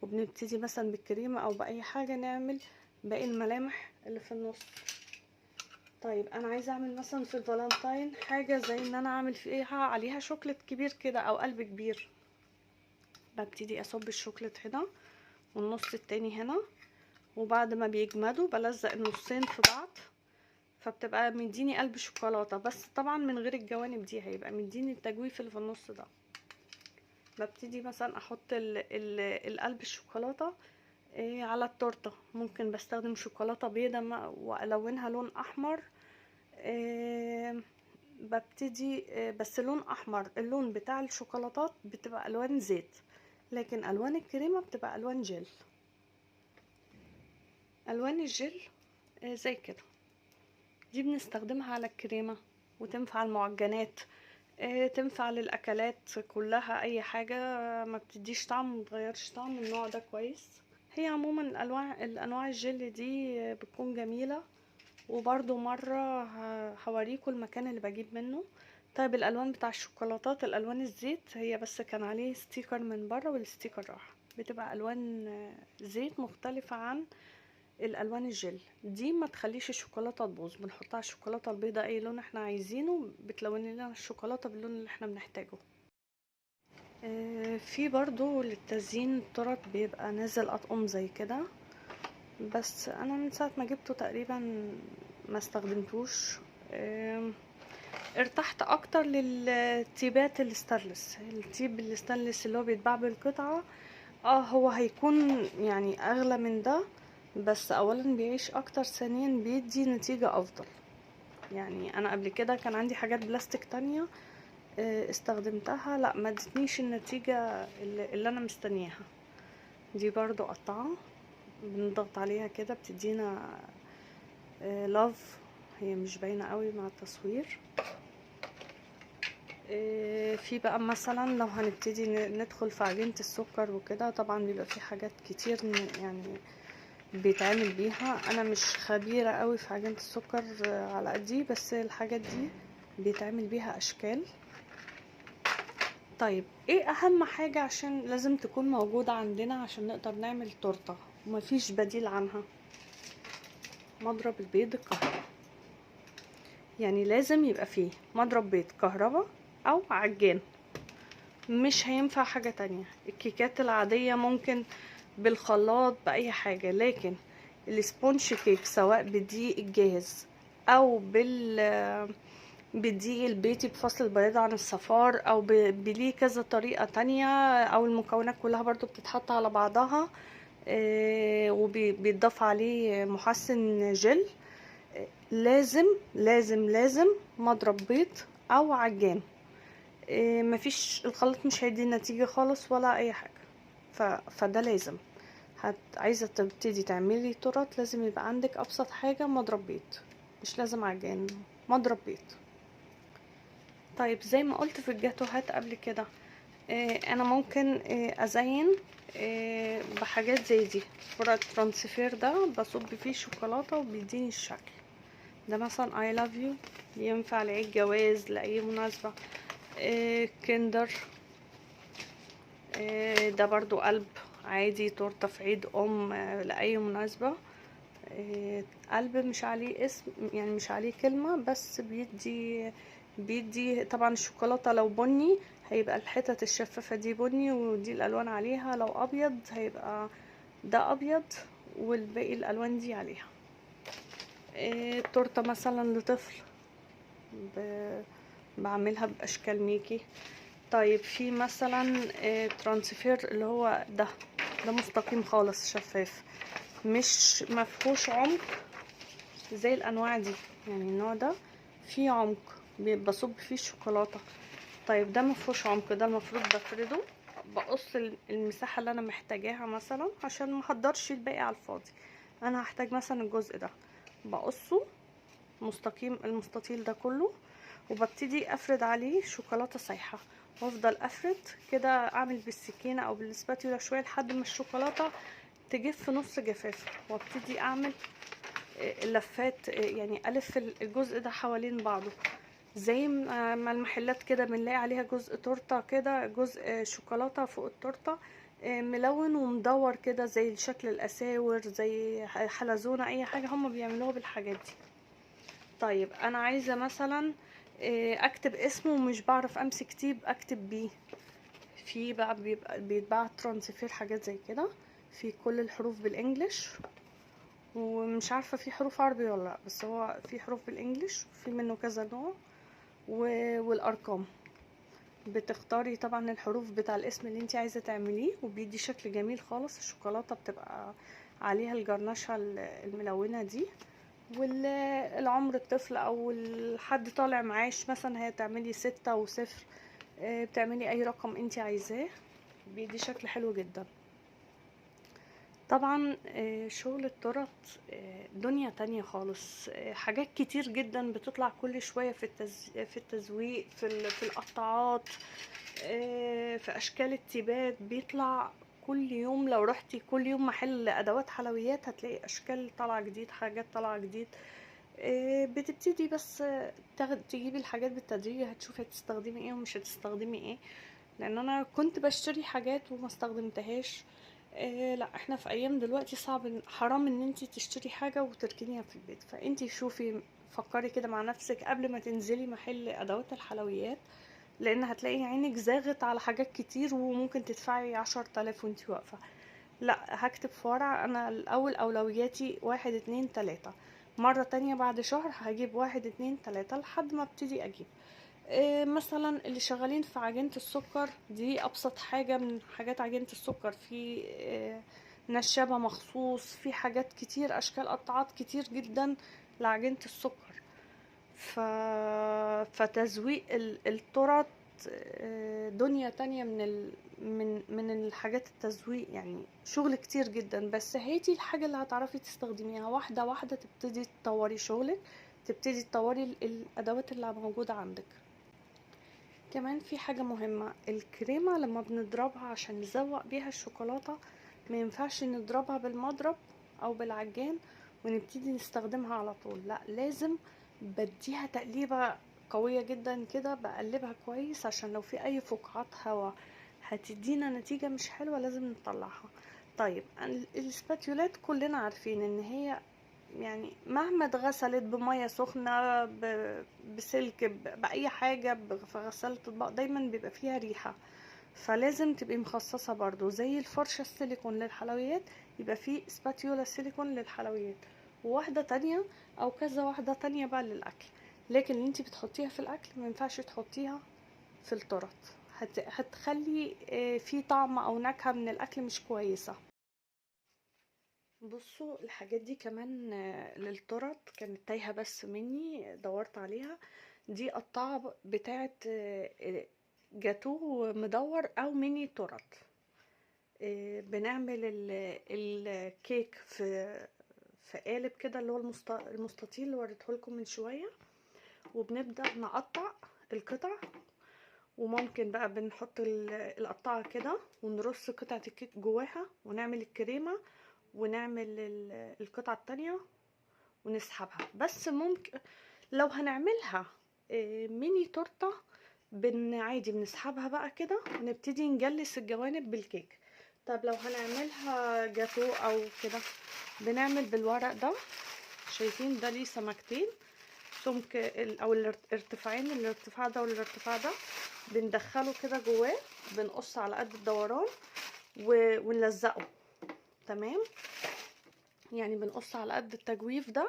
وبنبتدي مثلا بالكريمه او باي حاجه نعمل باقي الملامح اللي في النص. طيب انا عايزه اعمل مثلا في الفالنتاين حاجه زي ان انا اعمل فيها عليها شوكليت كبير كده او قلب كبير. ببتدي اصب الشوكليت هنا والنص التاني هنا، وبعد ما بيجمدوا بلزق النصين في بعض، فبتبقى مديني قلب شوكولاته. بس طبعا من غير الجوانب دي، هيبقى مديني التجويف اللي في النص ده. ببتدي مثلا احط القلب الشوكولاته على التورته. ممكن بستخدم شوكولاته بيضه والونها لون احمر. ببتدي بس لون احمر. اللون بتاع الشوكولاتات بتبقى الوان زيت، لكن الوان الكريمه بتبقى الوان جل. الوان الجل زي كده، دي بنستخدمها على الكريمه، وتنفع المعجنات، تنفع للاكلات كلها. اي حاجه ما بتديش طعم متغيرش طعم، النوع ده كويس. هي عموما الانواع الجل دي بتكون جميله. وبرضو مره هوريكم المكان اللي بجيب منه. طيب الالوان بتاع الشوكولاتات، الالوان الزيت هي بس كان عليه ستيكر من بره والستيكر راح، بتبقى الوان زيت مختلفة عن الالوان الجل دي. ما تخليش الشوكولاتة تبوظ، بنحطها على الشوكولاتة البيضاء اي لون احنا عايزينه، بتلون لنا الشوكولاتة باللون اللي احنا بنحتاجه. في برضو للتزيين التورت بيبقى نازل اطقم زي كده، بس انا من ساعة ما جبته تقريبا ما استخدمتوش. ارتحت اكتر للتيبات الستانلس، التيب الستانلس اللي هو بيتباع بالقطعة. هو هيكون يعني اغلى من ده، بس اولا بيعيش اكتر، ثانيا بيدي نتيجة افضل. يعني انا قبل كده كان عندي حاجات بلاستيك تانية استخدمتها، لا ما ادتنيش النتيجة اللي انا مستنياها. دي برضو قطعة بنضغط عليها كده بتدينا لاف، هي مش باينة قوي مع التصوير. في بقى مثلا لو هنبتدي ندخل في عجينة السكر وكده، طبعا بيبقى في حاجات كتير يعني بيتعمل بيها. انا مش خبيرة قوي في عجينة السكر على قدي، بس الحاجات دي بيتعمل بيها اشكال. طيب ايه اهم حاجة عشان لازم تكون موجودة عندنا عشان نقدر نعمل تورتة ومفيش بديل عنها؟ مضرب البيض الكهرباء. يعني لازم يبقى فيه مضرب بيض كهرباء او عجان، مش هينفع حاجة تانية. الكيكات العادية ممكن بالخلاط بأي حاجة، لكن السبونج كيك سواء بدقيق الجاهز او بالدقيق البيتي بفصل البياض عن الصفار، او بليه كذا طريقة تانية، او المكونات كلها برضو بتتحط على بعضها وبيضاف عليه محسن جل. لازم لازم لازم مضرب بيض او عجان. مفيش، الخليط مش هيدي نتيجة خالص ولا اي حاجة. فده لازم. عايزة تبتدي تعملي تورت لازم يبقى عندك ابسط حاجة مضرب بيض، مش لازم عجان، مضرب بيض. طيب زي ما قلت في الجاتوهات قبل كده، انا ممكن ازين بحاجات زي دي. فرع الترانسفير ده بصب فيه شوكولاتة وبيديني الشكل ده. مثلا I love you ينفع لعيد جواز لأي مناسبة. كندر ده برضو قلب عادي، تورته في عيد لأي مناسبة. قلب مش عليه اسم، يعني مش عليه كلمة، بس بيدي طبعا الشوكولاتة لو بني هيبقى الحتت الشفافة دي بني ودي الألوان عليها، لو أبيض هيبقى ده أبيض والباقي الألوان دي عليها. تورته مثلا لطفل بعملها بأشكال ميكي. طيب في مثلا ترانسفير اللي هو ده مستقيم خالص شفاف، مش مفهوش عمق زي الانواع دي. يعني النوع ده فيه عمق بصب فيه الشوكولاته. طيب ده مفهوش عمق، ده المفروض بفرده، بقص المساحه اللي انا محتاجاها مثلا عشان ما احضرش الباقي على الفاضي. انا هحتاج مثلا الجزء ده بقصه مستقيم، المستطيل ده كله، وببتدي افرد عليه شوكولاته سايحه، وافضل افرد كده، اعمل بالسكينه او بالسباتيولا شويه لحد ما الشوكولاته تجف نص جفاف، وابتدي اعمل لفات، يعني الف الجزء ده حوالين بعضه، زي ما المحلات كده بنلاقي عليها جزء تورته كده، جزء شوكولاته فوق التورته ملون ومدور كده زي شكل الاساور، زي حلزونه، اي حاجه هم بيعملوها بالحاجات دي. طيب انا عايزه مثلا اكتب اسمه ومش بعرف امسك تيب اكتب بيه، في بقى بيتباع ترانسفير حاجات زي كده، في كل الحروف بالانجلش، ومش عارفه في حروف عربي ولا لا، بس هو في حروف بالانجلش، في منه كذا نوع، والارقام. بتختاري طبعا الحروف بتاع الاسم اللي انت عايزه تعمليه، وبيدي شكل جميل خالص. الشوكولاته بتبقى عليها الجرنشه الملونه دي، والعمر الطفل او الحد طالع معاش مثلا هتعملي 6 و0، بتعملي اي رقم انت عايزاه، بيدي شكل حلو جدا. طبعا شغل التورت دنيا تانية خالص. حاجات كتير جدا بتطلع كل شوية في التزويق، في القطاعات، في اشكال التيبات بيطلع كل يوم. لو رحتي كل يوم محل ادوات حلويات هتلاقي اشكال طالعه جديد، حاجات طالعه جديد. بتبتدي بس تجيبي الحاجات بالتدريج، هتشوفي هتستخدمي ايه ومش هتستخدمي ايه، لان انا كنت بشتري حاجات وما استخدمتهاش. لا، احنا في ايام دلوقتي صعب، حرام ان انتي تشتري حاجة وتركنيها في البيت. فانتي شوفي، فكري كده مع نفسك قبل ما تنزلي محل ادوات الحلويات، لان هتلاقي عينك زاغت على حاجات كتير وممكن تدفعي 10,000 وانتي واقفة. لا، هكتب في ورقة انا الاول اولوياتي 1 2 3، مرة تانية بعد شهر هجيب 1 2 3 لحد ما ابتدي اجيب. مثلا اللي شغالين في عجينة السكر دي ابسط حاجة من حاجات عجينة السكر، في نشابة مخصوص، في حاجات كتير، اشكال قطعات كتير جدا لعجينة السكر. ف... فتزويق التورت دنيا تانية من الحاجات التزويق، يعني شغل كتير جدا. بس هاتي الحاجة اللي هتعرفي تستخدميها واحدة واحدة، تبتدي تطوري شغلك، تبتدي تطوري الادوات اللي موجودة عندك. كمان في حاجة مهمة، الكريمة لما بنضربها عشان نزوق بيها الشوكولاتة، ما ينفعش نضربها بالمضرب او بالعجان ونبتدي نستخدمها على طول. لا، لازم بديها تقليبة قوية جدا كده، بقلبها كويس عشان لو في اي فقاعات هوا هتدينا نتيجة مش حلوة لازم نطلعها. طيب، الاسباتيولات كلنا عارفين ان هي يعني مهما اتغسلت بمية سخنة بسلك بأي حاجة في غسالة اطباق دايما بيبقى فيها ريحة. فلازم تبقي مخصصة برضو زي الفرشة السيليكون للحلويات، يبقى فيه سباتيولا سيليكون للحلويات، وواحدة تانية او كذا واحدة تانية بقى للأكل. لكن اللي انتي بتحطيها في الأكل ما ينفعش تحطيها في التورت، هتخلي في طعم او نكهة من الأكل مش كويسة. بصوا، الحاجات دي كمان للتورت كانت تايهة بس مني، دورت عليها. دي قطعة بتاعة جاتو مدور او ميني تورت. بنعمل الكيك في قالب كده اللي هو المستطيل اللي وريتهولكم من شوية، وبنبدأ نقطع القطع، وممكن بقى بنحط القطعة كده ونرص قطعة الكيك جواها ونعمل الكريمة ونعمل القطعة التانية ونسحبها. بس ممكن لو هنعملها ميني تورته، عادي بنسحبها بقى كده ونبتدي نجلس الجوانب بالكيك. طب لو هنعملها جاتو او كده، بنعمل بالورق ده. شايفين ده ليه سمكتين، سمك او الارتفاعين، الارتفاع ده والارتفاع ده، بندخله كده جواه، بنقص على قد الدوران ونلزقه. تمام، يعني بنقص على قد التجويف ده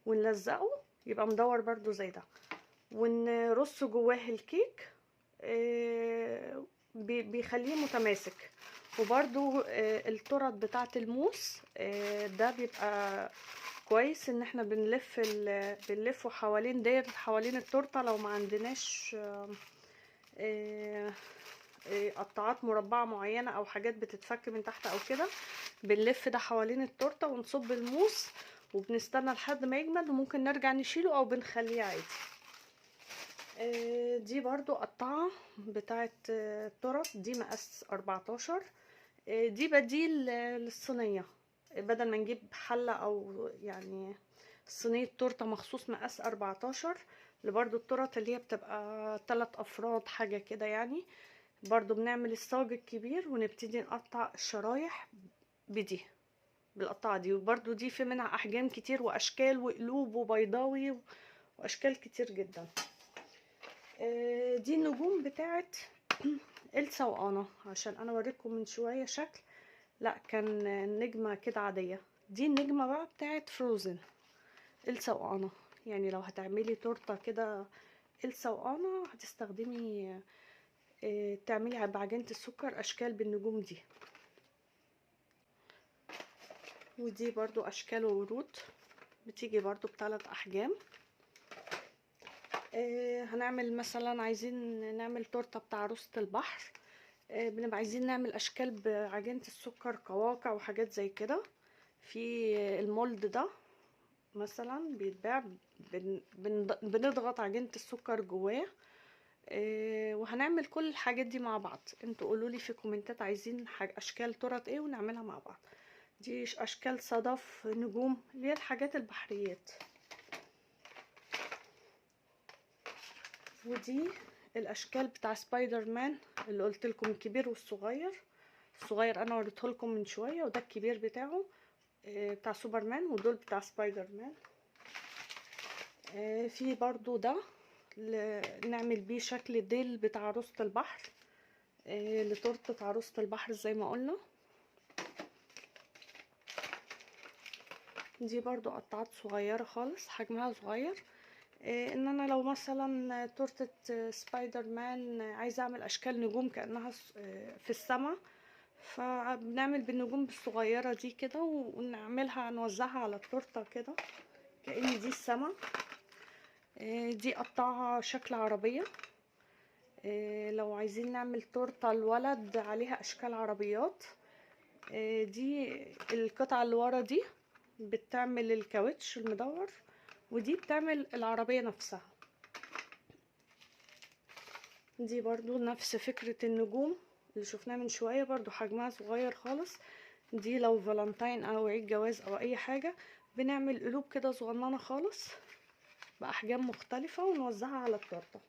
ونلزقه يبقى مدور برضو زي ده، ونرص جواه الكيك. بيخليه متماسك. وبرضو التورت بتاعة الموس ده بيبقى كويس ان احنا بنلفه حوالين داير حوالين التورته. لو ما عندناش قطعات مربعة معينة او حاجات بتتفك من تحت او كده، بنلف ده حوالين التورته ونصب الموس وبنستنى لحد ما يجمد، وممكن نرجع نشيله او بنخليه عادي. دي برضو قطعة بتاعة تورت، دي مقاس 14. دي بديل للصينية، بدل ما نجيب حلة او يعني صينية تورته مخصوص مقاس 14 لبرضو التورت اللي هي بتبقى 3 افراد حاجة كده يعني. برضو بنعمل الصاج الكبير ونبتدي نقطع الشرايح بدي بالقطعة دي. وبرضو دي في منها احجام كتير واشكال وقلوب وبيضاوي واشكال كتير جدا. دي النجوم بتاعت إلسا وأنا، عشان انا وريتكم من شوية شكل، لا كان نجمة كده عادية. دي النجمة بقى بتاعت فروزن إلسا وأنا. يعني لو هتعملي تورته كده إلسا وأنا، هتستخدمي تعملي بعجينة السكر اشكال بالنجوم دي. ودي برضو اشكال وورود، بتيجي برضو ب3 احجام. هنعمل مثلا عايزين نعمل تورته بتاع عروسة البحر، بنبقى عايزين نعمل اشكال بعجينة السكر، قواقع وحاجات زي كده. في المولد ده مثلا بيتباع، بنضغط عجينة السكر جواه. وهنعمل كل الحاجات دي مع بعض. انتوا قولولي في كومنتات عايزين اشكال تورت ايه ونعملها مع بعض. دي اشكال صدف، نجوم، اللي هي الحاجات البحريات. ودي الاشكال بتاع سبايدر مان اللي قلت لكم، الكبير والصغير. الصغير انا وريته لكم من شويه، وده الكبير بتاعه بتاع سوبرمان، ودول بتاع سبايدر مان. في برضو ده نعمل بيه شكل ديل بتاع عروسة البحر، لتورتة عروسة البحر زي ما قلنا. دي برضو قطعات صغيرة خالص، حجمها صغير. ان انا لو مثلا تورتة سبايدر مان عايزة اعمل اشكال نجوم كأنها في السماء، فبنعمل بالنجوم الصغيرة دي كده، ونعملها نوزعها على التورتة كده كأن دي السماء. دي قطعها شكل عربية. لو عايزين نعمل تورته الولد عليها اشكال عربيات، دي القطعه اللي ورا دي بتعمل الكاوتش المدور، ودي بتعمل العربيه نفسها. دي برضو نفس فكره النجوم اللي شفناها من شويه، برضو حجمها صغير خالص. دي لو فالنتاين او عيد جواز او اي حاجه، بنعمل قلوب كده صغننه خالص باحجام مختلفه ونوزعها على التورته.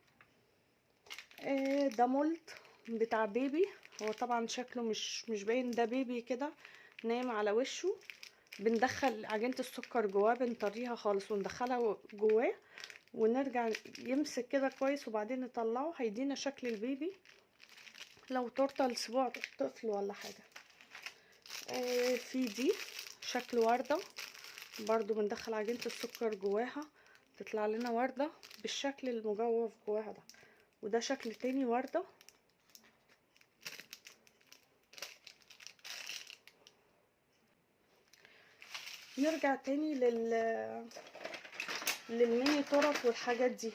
ده مولد بتاع بيبي، هو طبعا شكله مش باين، ده بيبي كده نايم على وشه. بندخل عجينة السكر جواه، بنطريها خالص وندخلها جواه، ونرجع يمسك كده كويس، وبعدين نطلعه هيدينا شكل البيبي لو تورته لاسبوع طفل ولا حاجة. في دي شكل وردة، برضو بندخل عجينة السكر جواها، تطلع لنا وردة بالشكل المجوف جواها ده. وده شكل تاني وردة. نرجع تاني للميني تورت والحاجات دي.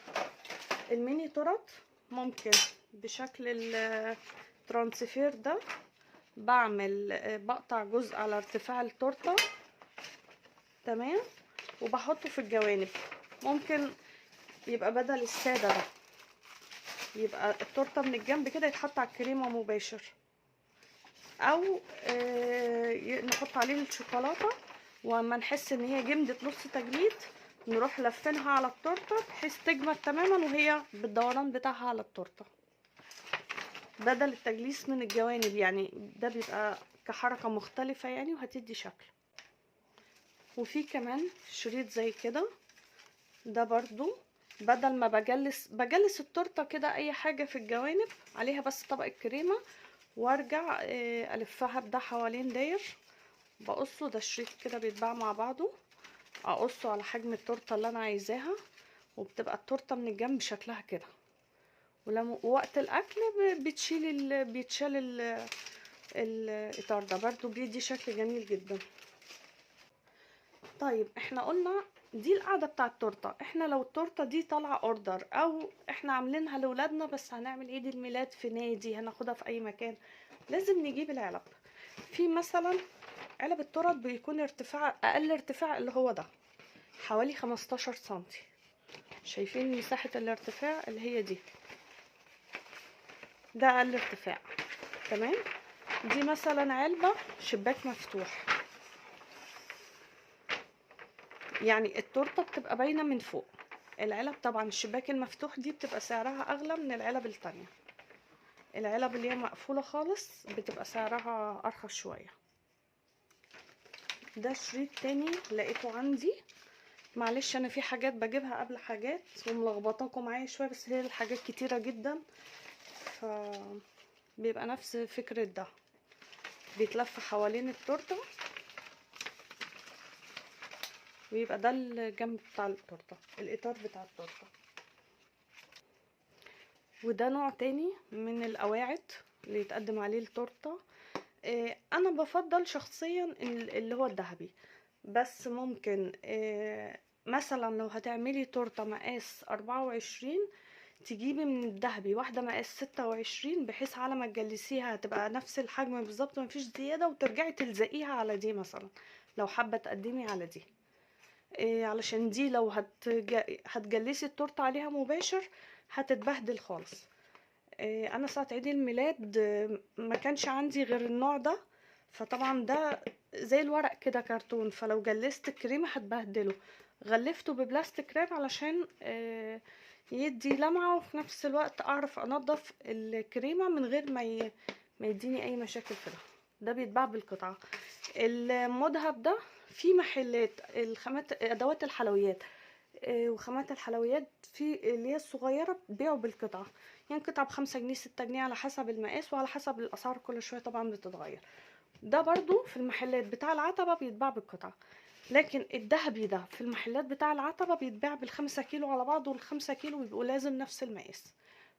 الميني تورت ممكن بشكل الترانسفير ده، بقطع جزء على ارتفاع التورته، تمام، وبحطه في الجوانب. ممكن يبقى بدل الساده ده، يبقى التورته من الجنب كده يتحط على الكريمه مباشر، او نحط عليه الشوكولاته، واما نحس ان هي جمدت نص تجميد نروح لفينها على التورته بحيث تجمد تماما وهي بالدوران بتاعها على التورته، بدل التجليس من الجوانب. يعني ده بيبقى كحركه مختلفه يعني، وهتدي شكل. وفي كمان شريط زي كده، ده برضو بدل ما بجلس التورته كده اي حاجه في الجوانب عليها بس طبقه كريمه، وارجع الفها بده حوالين داير، بقصه. ده شريط كده بيتباع مع بعضه، اقصه على حجم التورته اللي انا عايزاها، وبتبقى التورته من الجنب شكلها كده. ولما وقت الاكل بيتشال الاطار ده، برضو بيدي شكل جميل جدا. طيب احنا قلنا دي القاعده بتاع التورته. احنا لو التورته دي طالعه اوردر، او احنا عاملينها لاولادنا بس هنعمل عيد الميلاد في نادي، هناخدها في اي مكان، لازم نجيب العلب. في مثلا علب التورت بيكون اقل ارتفاع اللي هو ده حوالي 15 سنتي. شايفين مساحه الارتفاع اللي هي دي، ده اقل ارتفاع، تمام. دي مثلا علبه شباك مفتوح، يعني التورته بتبقى باينه من فوق. العلب طبعا الشباك المفتوح دي بتبقى سعرها اغلى من العلب التانية. العلب اللي هي مقفوله خالص بتبقى سعرها ارخص شويه. ده شريط تاني لقيته عندي، معلش انا في حاجات بجيبها قبل حاجات وملخبطاكم معايا شويه، بس هي الحاجات كتيره جدا، ف بيبقى نفس فكره ده، بيتلف حوالين التورته، ويبقى ده الجنب بتاع التورته، الاطار بتاع التورته. وده نوع تاني من القواعد اللي يتقدم عليه التورته. انا بفضل شخصيا اللي هو الذهبي، بس ممكن مثلا لو هتعملي تورته مقاس 24 تجيبي من الذهبي واحده مقاس 26، بحيث على ما تجلسيها هتبقى نفس الحجم بالظبط مفيش زياده، وترجعي تلزقيها على دي مثلا لو حابه تقدمي على دي. علشان دي لو هتجلسي التورته عليها مباشر هتتبهدل خالص. انا ساعه عيد الميلاد ما كانش عندي غير النوع ده، فطبعا ده زي الورق كده كرتون، فلو جلست الكريمه هتبهدله. غلفته ببلاستيك راب علشان يدي لمعة، وفي نفس الوقت اعرف انضف الكريمة من غير ما يديني اي مشاكل في ده بيتباع بالقطعة. المذهب ده في محلات الخامات ادوات الحلويات وخامات الحلويات في اللي هي الصغيرة بتبيعوا بالقطعة، يعني قطعة ب5 جنيه 6 جنيه على حسب المقاس وعلى حسب الاسعار كل شوية طبعا بتتغير. ده برضو في المحلات بتاع العتبة بيتباع بالقطعة، لكن الذهبي ده في المحلات بتاع العتبة بيتباع بال5 كيلو على بعض، وال5 كيلو بيبقوا لازم نفس المقاس.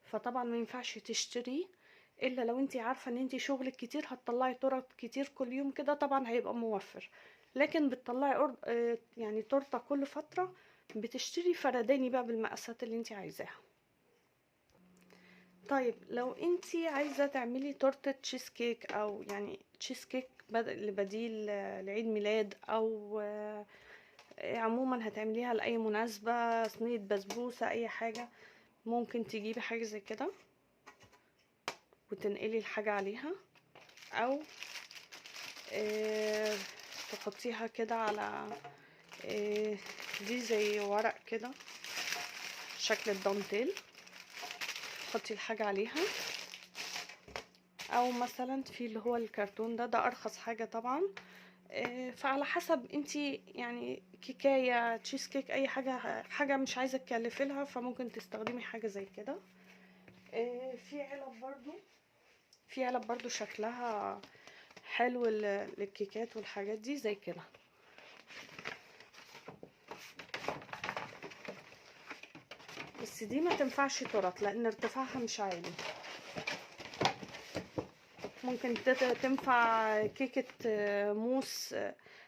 فطبعا ما ينفعش تشتريه الا لو انتي عارفة ان انتي شغلك كتير هتطلعي تورت كتير كل يوم كده، طبعا هيبقى موفر. لكن بتطلعي يعني تورته كل فترة، بتشتري فرداني بقى بالمقاسات اللي انتي عايزاها. طيب لو انتي عايزة تعملي تورتة تشيز كيك، او يعني تشيز كيك بديل لعيد ميلاد، او عموما هتعمليها لأي مناسبة، صينية بسبوسة، اي حاجة، ممكن تجيبي حاجة زي كده وتنقلي الحاجة عليها، او تحطيها كده على دي زي ورق كده شكل الدانتيل، تحطي الحاجة عليها، او مثلا في اللي هو الكرتون ده ارخص حاجة طبعا. فعلى حسب انتي يعني كيكاية تشيز كيك اي حاجة مش عايزة تكلفي لها، فممكن تستخدمي حاجة زي كده. في علب برضو شكلها حلو للكيكات والحاجات دي زي كده. بس دي ما تنفعش تورت لان ارتفاعها مش عالي، ممكن تنفع كيكة موس،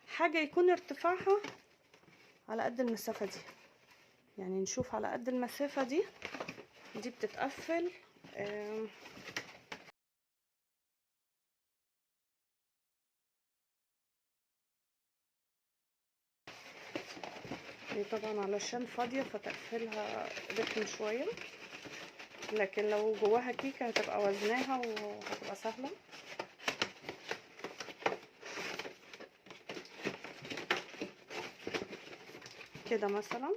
حاجة يكون ارتفاعها على قد المسافة دي، يعني نشوف على قد المسافة دي بتتقفل. دي طبعا علشان فاضية فتقفلها رخم شوية، لكن لو جواها كيكة هتبقى وزناها وهتبقى سهلة. كده مثلا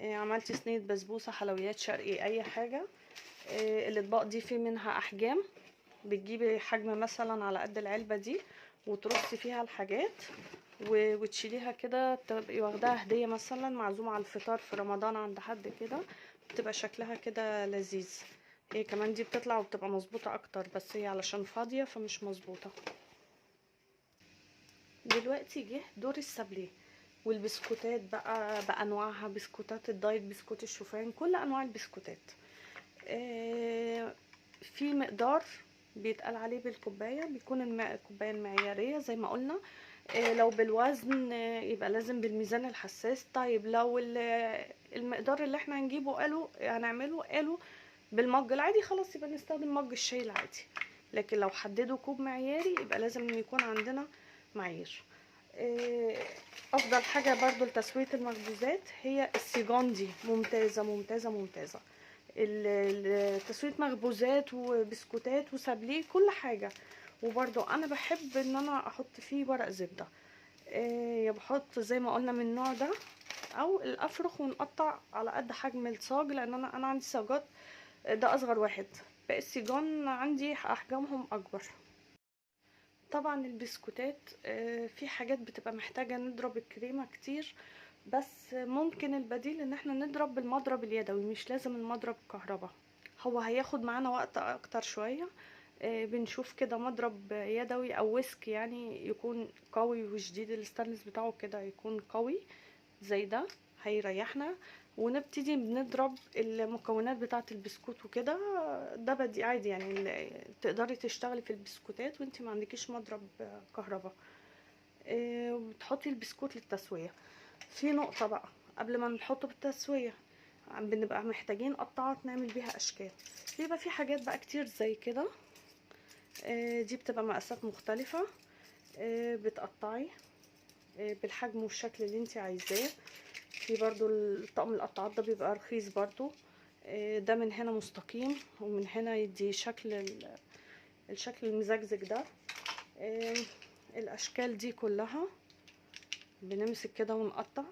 عملتي صينية بسبوسة، حلويات شرقي، اي حاجة. الاطباق دي في منها احجام، بتجيبي حجم مثلا على قد العلبة دي وترصي فيها الحاجات وتشيليها كده، تبقي واخداها هدية مثلا معزومة على الفطار في رمضان عند حد كده، بتبقى شكلها كده لذيذ. هي كمان دي بتطلع وبتبقى مظبوطة اكتر، بس هي علشان فاضية فمش مظبوطة. دلوقتي جه دور السابليه والبسكوتات بقى بانواعها، بسكوتات الدايت، بسكوت الشوفان، كل انواع البسكوتات. في مقدار بيتقال عليه بالكوبايه، بيكون الكوبايه المعياريه زي ما قلنا. لو بالوزن يبقى لازم بالميزان الحساس. طيب لو المقدار اللي احنا هنجيبه قالوا بالمج العادي، خلاص يبقى نستخدم مج الشاي العادي. لكن لو حددوا كوب معياري يبقى لازم يكون عندنا معايير. افضل حاجه برضو لتسويه المخبوزات هي السيجان، دي ممتازه ممتازه ممتازه. تسويه مخبوزات وبسكوتات وسابليه كل حاجه. وبرضو انا بحب ان انا احط فيه ورق زبده، يا بحط زي ما قلنا من النوع ده، او الافرخ ونقطع على قد حجم الصاج، لان انا عندي صاجات، ده اصغر واحد، باقي السيجان عندي احجامهم اكبر. طبعا البسكوتات في حاجات بتبقى محتاجة نضرب الكريمة كتير، بس ممكن البديل ان احنا نضرب بالمضرب اليدوي، مش لازم المضرب الكهرباء، هو هياخد معانا وقت اكتر شوية. بنشوف كده مضرب يدوي او ويسك، يعني يكون قوي وشديد، الستانلس بتاعه كده يكون قوي زي ده، هيريحنا. ونبتدي بنضرب المكونات بتاعه البسكوت وكده. ده بدي عادي، يعني تقدري تشتغلي في البسكوتات وانتي ما عندكيش مضرب كهرباء. وبتحطي البسكوت للتسويه. في نقطه بقى قبل ما نحطه بالتسويه، بنبقى محتاجين قطعات نعمل بيها اشكال. بيبقى في حاجات بقى كتير زي كده، دي بتبقى مقاسات مختلفه، بتقطعي بالحجم والشكل اللي انتي عايزاه. في برضو الطقم القطعات ده بيبقى رخيص برضو، ده من هنا مستقيم ومن هنا يدي الشكل المزجزج ده. الاشكال دي كلها بنمسك كده ونقطع.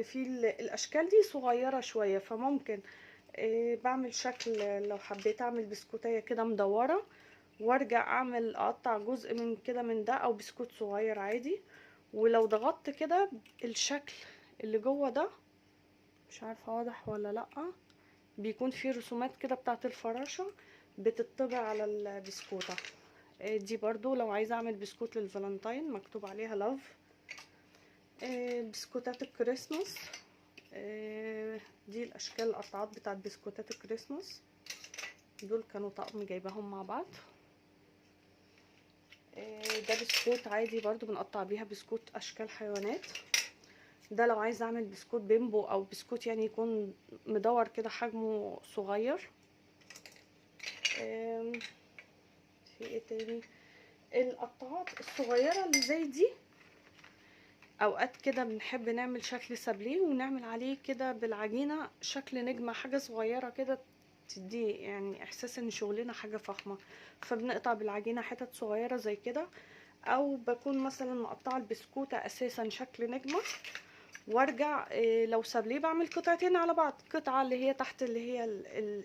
في الاشكال دي صغيره شويه، فممكن بعمل شكل لو حبيت اعمل بسكوتيه كده مدوره، وارجع اعمل اقطع جزء من كده من ده، او بسكوت صغير عادي. ولو ضغطت كده الشكل اللي جوه ده، مش عارفه واضح ولا لا، بيكون فيه رسومات كده بتاعت الفراشه بتطبع على البسكوته. دي برضو لو عايزه اعمل بسكوت للفالنتين مكتوب عليها لاف. بسكوتات الكريسماس، دي الاشكال القطعات بتاعت بسكوتات الكريسماس، دول كانوا طقم جايباهم مع بعض. ده بسكوت عادي برضو بنقطع بيها بسكوت اشكال حيوانات. ده لو عايزه اعمل بسكوت بيمبو او بسكوت يعني يكون مدور كده حجمه صغير. في ايه تاني؟ القطعات الصغيره اللي زي دي اوقات كده بنحب نعمل شكل سابليه ونعمل عليه كده بالعجينه شكل نجمه، حاجه صغيره كده تدي يعني احساس ان شغلنا حاجه فخمه، فبنقطع بالعجينه حتت صغيره زي كده. او بكون مثلا مقطعه البسكوته اساسا شكل نجمه، وارجع لو سابليه بعمل قطعتين على بعض، قطعه اللي هي تحت اللي هي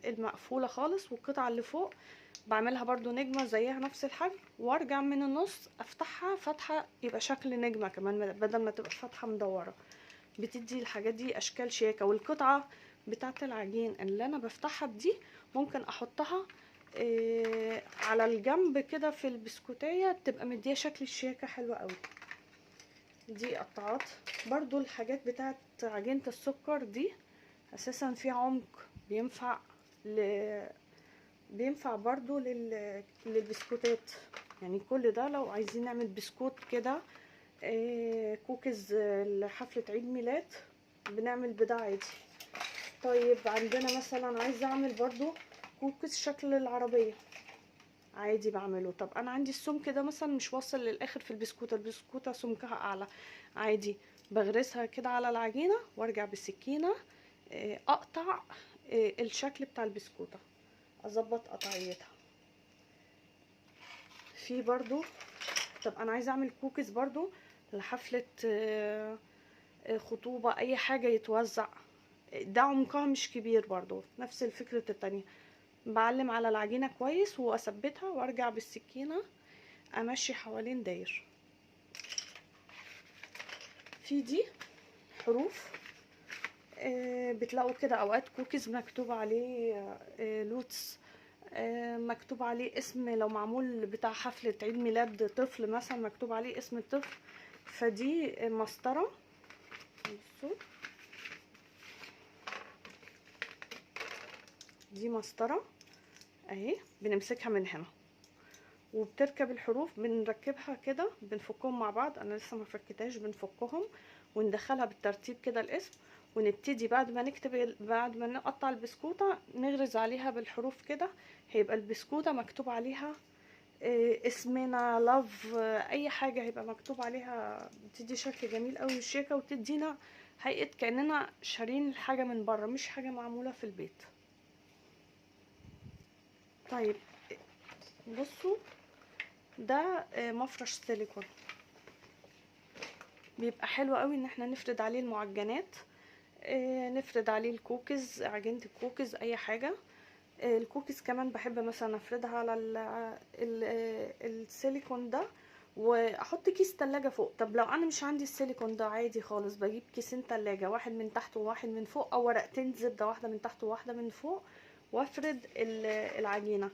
المقفوله خالص، والقطعه اللي فوق بعملها برضو نجمه زيها نفس الحجم، وارجع من النص افتحها فتحه يبقى شكل نجمه كمان بدل ما تبقى فتحه مدوره. بتدي الحاجات دي اشكال شياكه. والقطعه بتاعه العجين اللي انا بفتحها بدي ممكن احطها على الجنب كده في البسكوتيه، تبقى مديه شكل الشياكه حلوه قوي. دي قطعات برضو الحاجات بتاعه عجينه السكر دي اساسا في عمق بينفع برضو للبسكوتات. يعني كل ده لو عايزين نعمل بسكوت كده كوكيز لحفلة عيد ميلاد بنعمل بده عادي. طيب عندنا مثلا عايزة اعمل برضو كوكيز شكل العربية عادي بعمله. طب انا عندي السمك ده مثلا مش واصل للاخر في البسكوتة سمكها اعلى، عادي بغرسها كده على العجينة وارجع بالسكينة اقطع الشكل بتاع البسكوتة، اظبط قطعيتها. في برضو طب انا عايزه اعمل كوكيز برضو لحفله خطوبه اي حاجه يتوزع، ده عمقها مش كبير برضو نفس الفكره التانية. بعلم على العجينه كويس واثبتها وارجع بالسكينه امشي حوالين داير. في دي حروف بتلاقوا كده اوقات كوكيز مكتوب عليه لوتس، مكتوب عليه اسم، لو معمول بتاع حفلة عيد ميلاد طفل مثلا مكتوب عليه اسم الطفل. فدي مسطرة، بصوا دي مسطرة اهي، بنمسكها من هنا وبتركب الحروف، بنركبها كده بنفكهم مع بعض، انا لسه ما فكتهاش، بنفكهم وندخلها بالترتيب كده الاسم، ونبتدي بعد ما نكتب بعد ما نقطع البسكوتة نغرز عليها بالحروف كده، هيبقى البسكوتة مكتوب عليها اسمنا لاف، اي حاجة هيبقى مكتوب عليها، بتدي شكل جميل قوي وشيكة، وتدينا هيئة كأننا شارين الحاجة من بره مش حاجة معمولة في البيت. طيب بصوا ده مفرش سيليكون، بيبقى حلو قوي ان احنا نفرد عليه المعجنات، نفرد عليه الكوكيز، عجينة الكوكيز اي حاجة. الكوكيز كمان بحب مثلا افردها على السيليكون ده واحط كيس تلاجة فوق. طب لو انا مش عندي السيليكون ده عادي خالص بجيب كيسين تلاجة، واحد من تحت وواحد من فوق، او ورقتين زبدة، واحدة من تحت وواحدة من فوق، وافرد العجينة.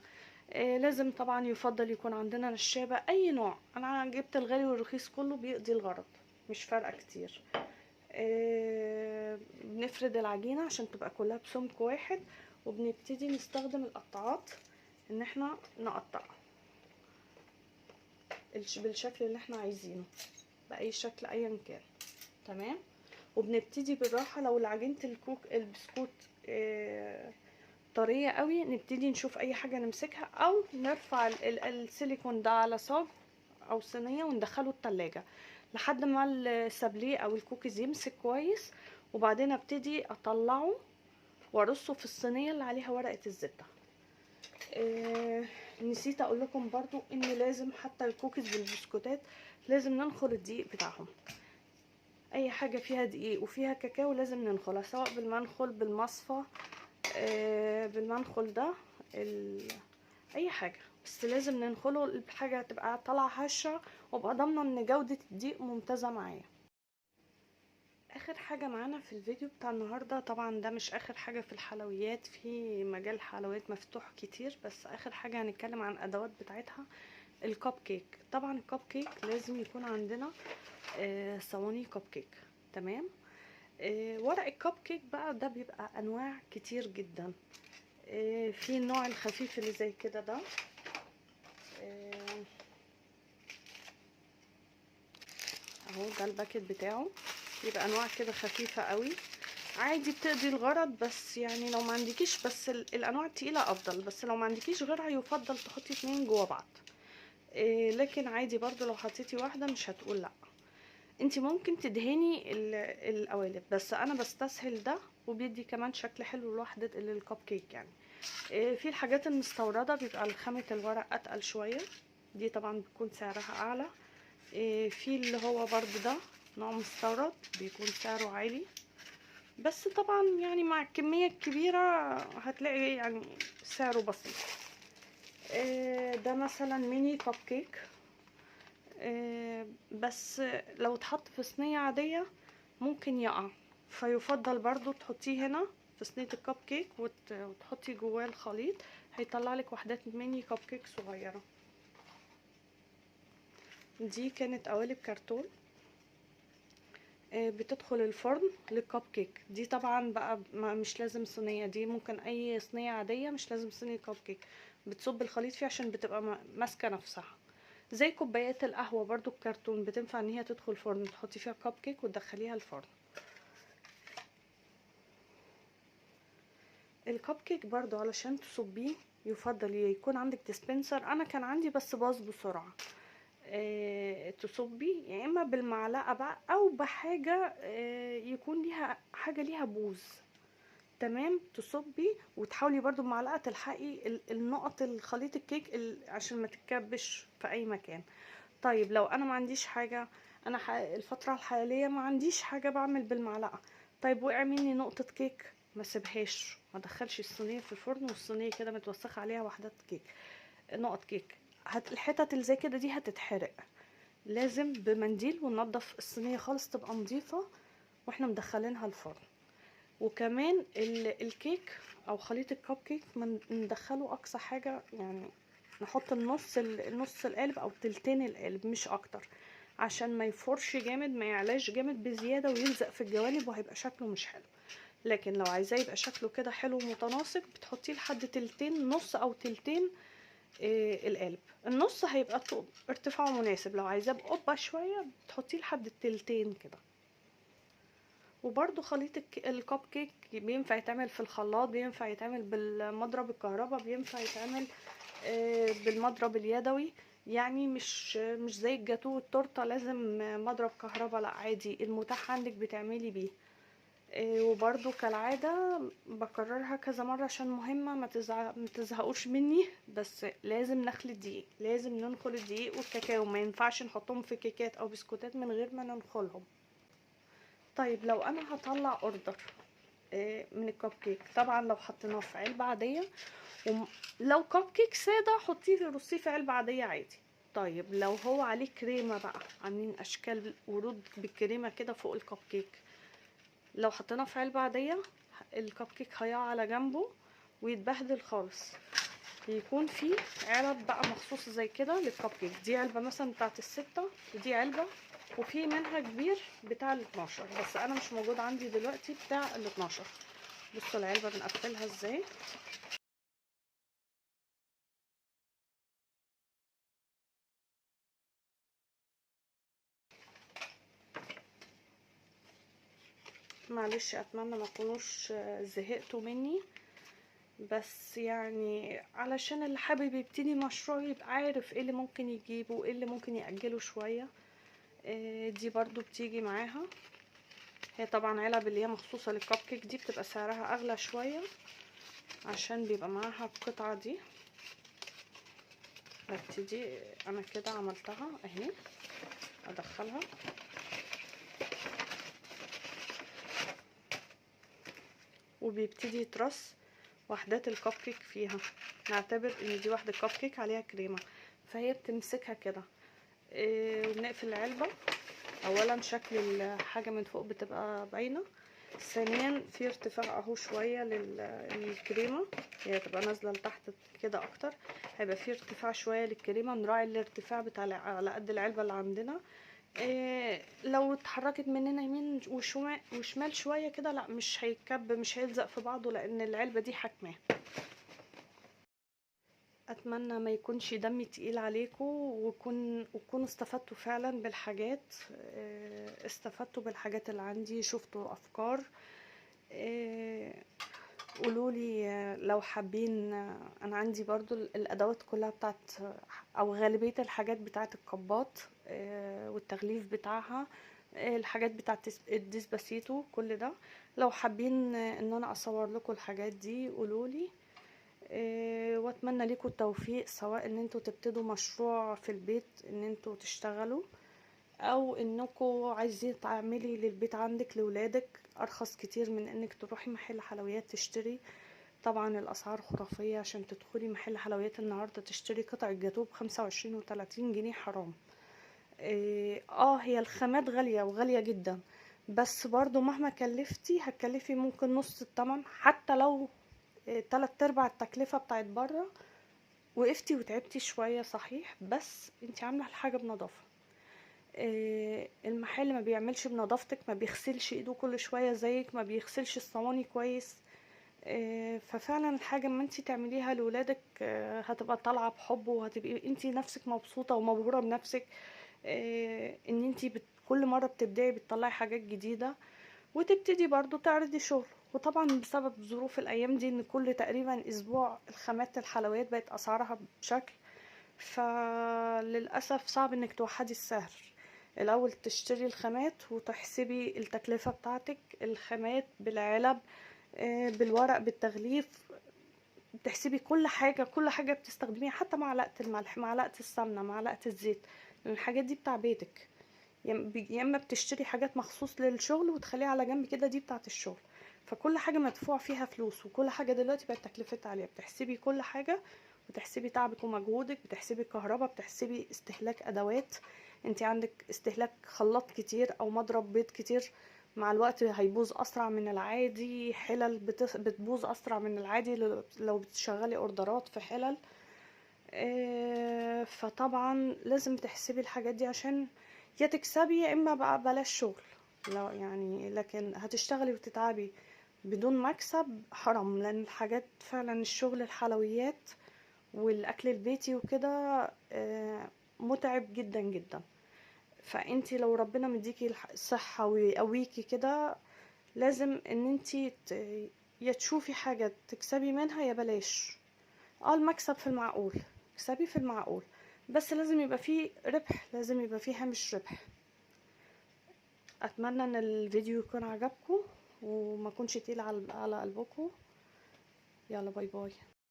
لازم طبعا يفضل يكون عندنا نشابة اي نوع، انا جبت الغالي والرخيص كله بيقضي الغرض مش فارقة كتير. بنفرد العجينة عشان تبقى كلها بسمك واحد، وبنبتدي نستخدم القطاعات ان احنا نقطع بالشكل اللي احنا عايزينه باي شكل ايا كان. تمام. وبنبتدي بالراحة لو العجينة البسكوت طرية قوي نبتدي نشوف اي حاجة نمسكها، او نرفع السيليكون ده على صاج او صينية وندخله التلاجة لحد ما السابليه او الكوكيز يمسك كويس، وبعدين ابتدي اطلعه وارصه في الصينيه اللي عليها ورقه الزبده. نسيت اقول لكم برضو ان لازم حتى الكوكيز والبسكوتات لازم ننخر الدقيق بتاعهم. اي حاجه فيها دقيق وفيها كاكاو لازم ننخلها، سواء بالمنخل بالمصفى، بالمنخل ده اي حاجه، بس لازم ننخله. الحاجه هتبقى طالعه هشه، وابقى ضامنه ان جوده الدقيق ممتازه معايا. اخر حاجه معانا في الفيديو بتاع النهارده، طبعا ده مش اخر حاجه في الحلويات، في مجال حلويات مفتوح كتير، بس اخر حاجه هنتكلم عن الادوات بتاعتها. الكب كيك. طبعا الكب كيك لازم يكون عندنا صواني كب كيك. تمام. ورق الكب كيك بقى ده بيبقى انواع كتير جدا. في النوع الخفيف اللي زي كده ده، اهو ده الباكت بتاعه، يبقى انواع كده خفيفه قوي، عادي بتقضي الغرض. بس يعني لو ما عندكيش، بس الانواع التقيله افضل، بس لو ما عندكيش غيرها يفضل تحطي 2 جوا بعض. لكن عادي برضو لو حطيتي واحده مش هتقول لا. انتي ممكن تدهني القوالب، بس انا بستسهل ده، وبيدي كمان شكل حلو لوحده الكب كيك يعني. في الحاجات المستورده بيبقى خامه الورق اتقل شويه، دي طبعا بيكون سعرها اعلى. في اللي هو برضو ده نوع مستورد بيكون سعره عالي، بس طبعا يعني مع الكمية الكبيرة هتلاقي يعني سعره بسيط. ده مثلا ميني كب كيك، بس لو اتحط في صينية عادية ممكن يقع، فيفضل برضو تحطيه هنا في صينية الكب كيك وتحطي جواه الخليط، هيطلع لك وحدات ميني كب كيك صغيرة. دي كانت قوالب كرتون بتدخل الفرن للكب كيك. دي طبعا بقى مش لازم صينيه، دي ممكن اي صينيه عاديه، مش لازم صينيه كب كيك. بتصب الخليط فيه عشان بتبقى ماسكه نفسها. زي كوبايات القهوه برضو الكرتون بتنفع ان هي تدخل الفرن، تحطي فيها كب كيك وتدخليها الفرن. الكب كيك برضو علشان تصبيه يفضل يكون عندك ديسبنسر، انا كان عندي بس باظ بسرعه. تصبي يا اما بالمعلقه بقى او بحاجه يكون ليها حاجه ليها بوز. تمام. تصبي وتحاولي برضو بمعلقه تلحقي النقط الخليط الكيك عشان ما تتكبش في اي مكان. طيب لو انا ما عنديش حاجه، انا الفتره الحاليه ما عنديش حاجه بعمل بالمعلقه، طيب وقع مني نقطه كيك، ما سيبهاش، ما ادخلش الصينيه في الفرن والصينيه كده متوسخه عليها وحدات كيك، نقط كيك، الحتت اللي زي كده دي هتتحرق. لازم بمنديل وننضف الصينيه خالص تبقى نظيفه واحنا مدخلينها الفرن. وكمان الكيك او خليط الكب كيك ندخله اقصى حاجه، يعني نحط النص القالب او تلتين القالب مش اكتر، عشان ما يفرش جامد، ما يعلاش جامد بزياده ويلزق في الجوانب وهيبقى شكله مش حلو. لكن لو عايزاه يبقى شكله كده حلو ومتناسق بتحطيه لحد تلتين، نص او تلتين القالب. النص هيبقى ارتفاعه مناسب، لو عايزاه بقبه شويه بتحطيه لحد التلتين كده. وبرده خليط الكب كيك بينفع يتعمل في الخلاط، بينفع يتعمل بالمضرب الكهرباء، بينفع يتعمل بالمضرب اليدوي. يعني مش زي الجاتو والتورته لازم مضرب كهرباء، لا عادي المتاح عندك بتعملي بيه. وبرده كالعاده بكررها كذا مره عشان مهمه ما تزهقوش مني، بس لازم نخلط دقيق، لازم ننخل الدقيق والكاكاو، ما ينفعش نحطهم في كيكات او بسكوتات من غير ما ننخلهم. طيب لو انا هطلع اوردر من الكب كيك، طبعا لو حطيناه في علبه عاديه، لو كب كيك ساده حطيه رصيه في علبه عاديه عادي. طيب لو هو عليه كريمه بقى، عاملين اشكال ورود بالكريمه كده فوق الكب كيك، لو حطيناه في علبه عاديه الكب كيك هيقع على جنبه ويتبهدل خالص. يكون في علب بقى مخصوصه زي كده للكب كيك، دي علبه مثلا بتاعت الستة، ودي علبه، وفي منها كبير بتاع ال12، بس انا مش موجود عندي دلوقتي بتاع ال12. بصوا العلبه بنقفلها ازاي. معلش اتمنى ما تكونوش زهقتوا مني، بس يعني علشان اللي حابب يبتدي مشروع يبقى عارف ايه اللي ممكن يجيبه وايه اللي ممكن يأجله شويه. دي برضو بتيجي معاها، هي طبعا علب اللي هي مخصوصه للكب كيك دي بتبقى سعرها اغلى شويه عشان بيبقى معاها القطعه دي. هبتدي انا كده عملتها اهي، ادخلها وبيبتدي يترص وحدات الكب كيك فيها. نعتبر ان دي واحدة كب كيك عليها كريمة، فهي بتمسكها كده. ونقفل العلبة. اولا شكل الحاجة من فوق بتبقى باينة، ثانيا في ارتفاع اهو شوية للكريمة، هي تبقى نازلة لتحت كده اكتر، هيبقى في ارتفاع شوية للكريمة، نراعي الارتفاع بتاع على قد العلبة اللي عندنا. لو اتحركت مننا يمين وشمال شوية كده لا مش هيتكب، مش هيلزق في بعضه، لان العلبة دي حاكماه. اتمنى ما يكونش دمي تقيل عليكم، وكونوا استفدتوا فعلا بالحاجات، استفدتوا بالحاجات اللي عندي، شفتوا افكار. قولولي لو حابين. انا عندي برضو الادوات كلها بتاعت، او غالبية الحاجات بتاعت الكبات والتغليف بتاعها، الحاجات بتاعت الديسباسيتو، كل ده. لو حابين ان انا اصور لكم الحاجات دي قولولي. واتمنى لكم التوفيق، سواء ان انتوا تبتدوا مشروع في البيت، ان انتوا تشتغلوا، او انكم عايزين تعملي للبيت عندك لولادك. ارخص كتير من انك تروحي محل حلويات تشتري. طبعا الاسعار خرافية، عشان تدخلي محل حلويات النهاردة تشتري قطع الجاتوه ب25 و30 جنيه، حرام. هي الخامات غالية وغالية جدا، بس برضو مهما كلفتي هتكلفي ممكن نص الثمن، حتى لو 3/4 التكلفة بتاعت بره. وقفتي وتعبتي شوية صحيح، بس انتي عاملة الحاجة بنظافة. المحل ما بيعملش بنظافتك، ما بيغسلش ايده كل شوية زيك، ما بيغسلش الصواني كويس. ففعلا الحاجة ما انتي تعمليها لولادك هتبقى طالعة بحب، وهتبقي انتي نفسك مبسوطة ومبهورة بنفسك. ان انتي كل مرة بتبدأي بتطلعي حاجات جديدة، وتبتدي برضو تعرضي شغل. وطبعا بسبب ظروف الايام دي، ان كل تقريبا اسبوع الخامات الحلويات بقت اسعارها بشكل، فللاسف صعب انك توحدي السعر. الاول تشتري الخامات وتحسبي التكلفة بتاعتك، الخامات بالعلب بالورق بالتغليف، تحسبي كل حاجة، كل حاجة بتستخدميها، حتى معلقة الملح، معلقة السمنة، معلقة الزيت، لان الحاجات دي بتاع بيتك. يا اما بتشتري حاجات مخصوص للشغل وتخليها على جنب كده، دي بتاعت الشغل. فكل حاجة مدفوع فيها فلوس، وكل حاجة دلوقتي بقت تكلفتها عالية. بتحسبي كل حاجة، بتحسبي تعبك ومجهودك، بتحسبي كهرباء، بتحسبي استهلاك ادوات. انت عندك استهلاك خلاط كتير او مضرب بيض كتير، مع الوقت هيبوظ اسرع من العادي. حلل بتبوظ اسرع من العادي لو بتشغلي اوردرات في حلل. فطبعا لازم تحسبي الحاجات دي، عشان يا تكسبي يا اما بقى بلاش شغل. لو يعني لكن هتشتغلي وتتعبي بدون مكسب، حرام. لان الحاجات فعلا الشغل الحلويات والاكل البيتي وكده متعب جدا جدا. فانتي لو ربنا مديكي الصحة ويقويكي كده، لازم ان انتي يا تشوفي حاجة تكسبي منها يا بلاش. المكسب في المعقول، اكسبي في المعقول، بس لازم يبقى فيه ربح، لازم يبقى فيه هامش ربح. اتمنى ان الفيديو يكون عجبكم وما كنش تقيل على قلبكم. يلا باي باي.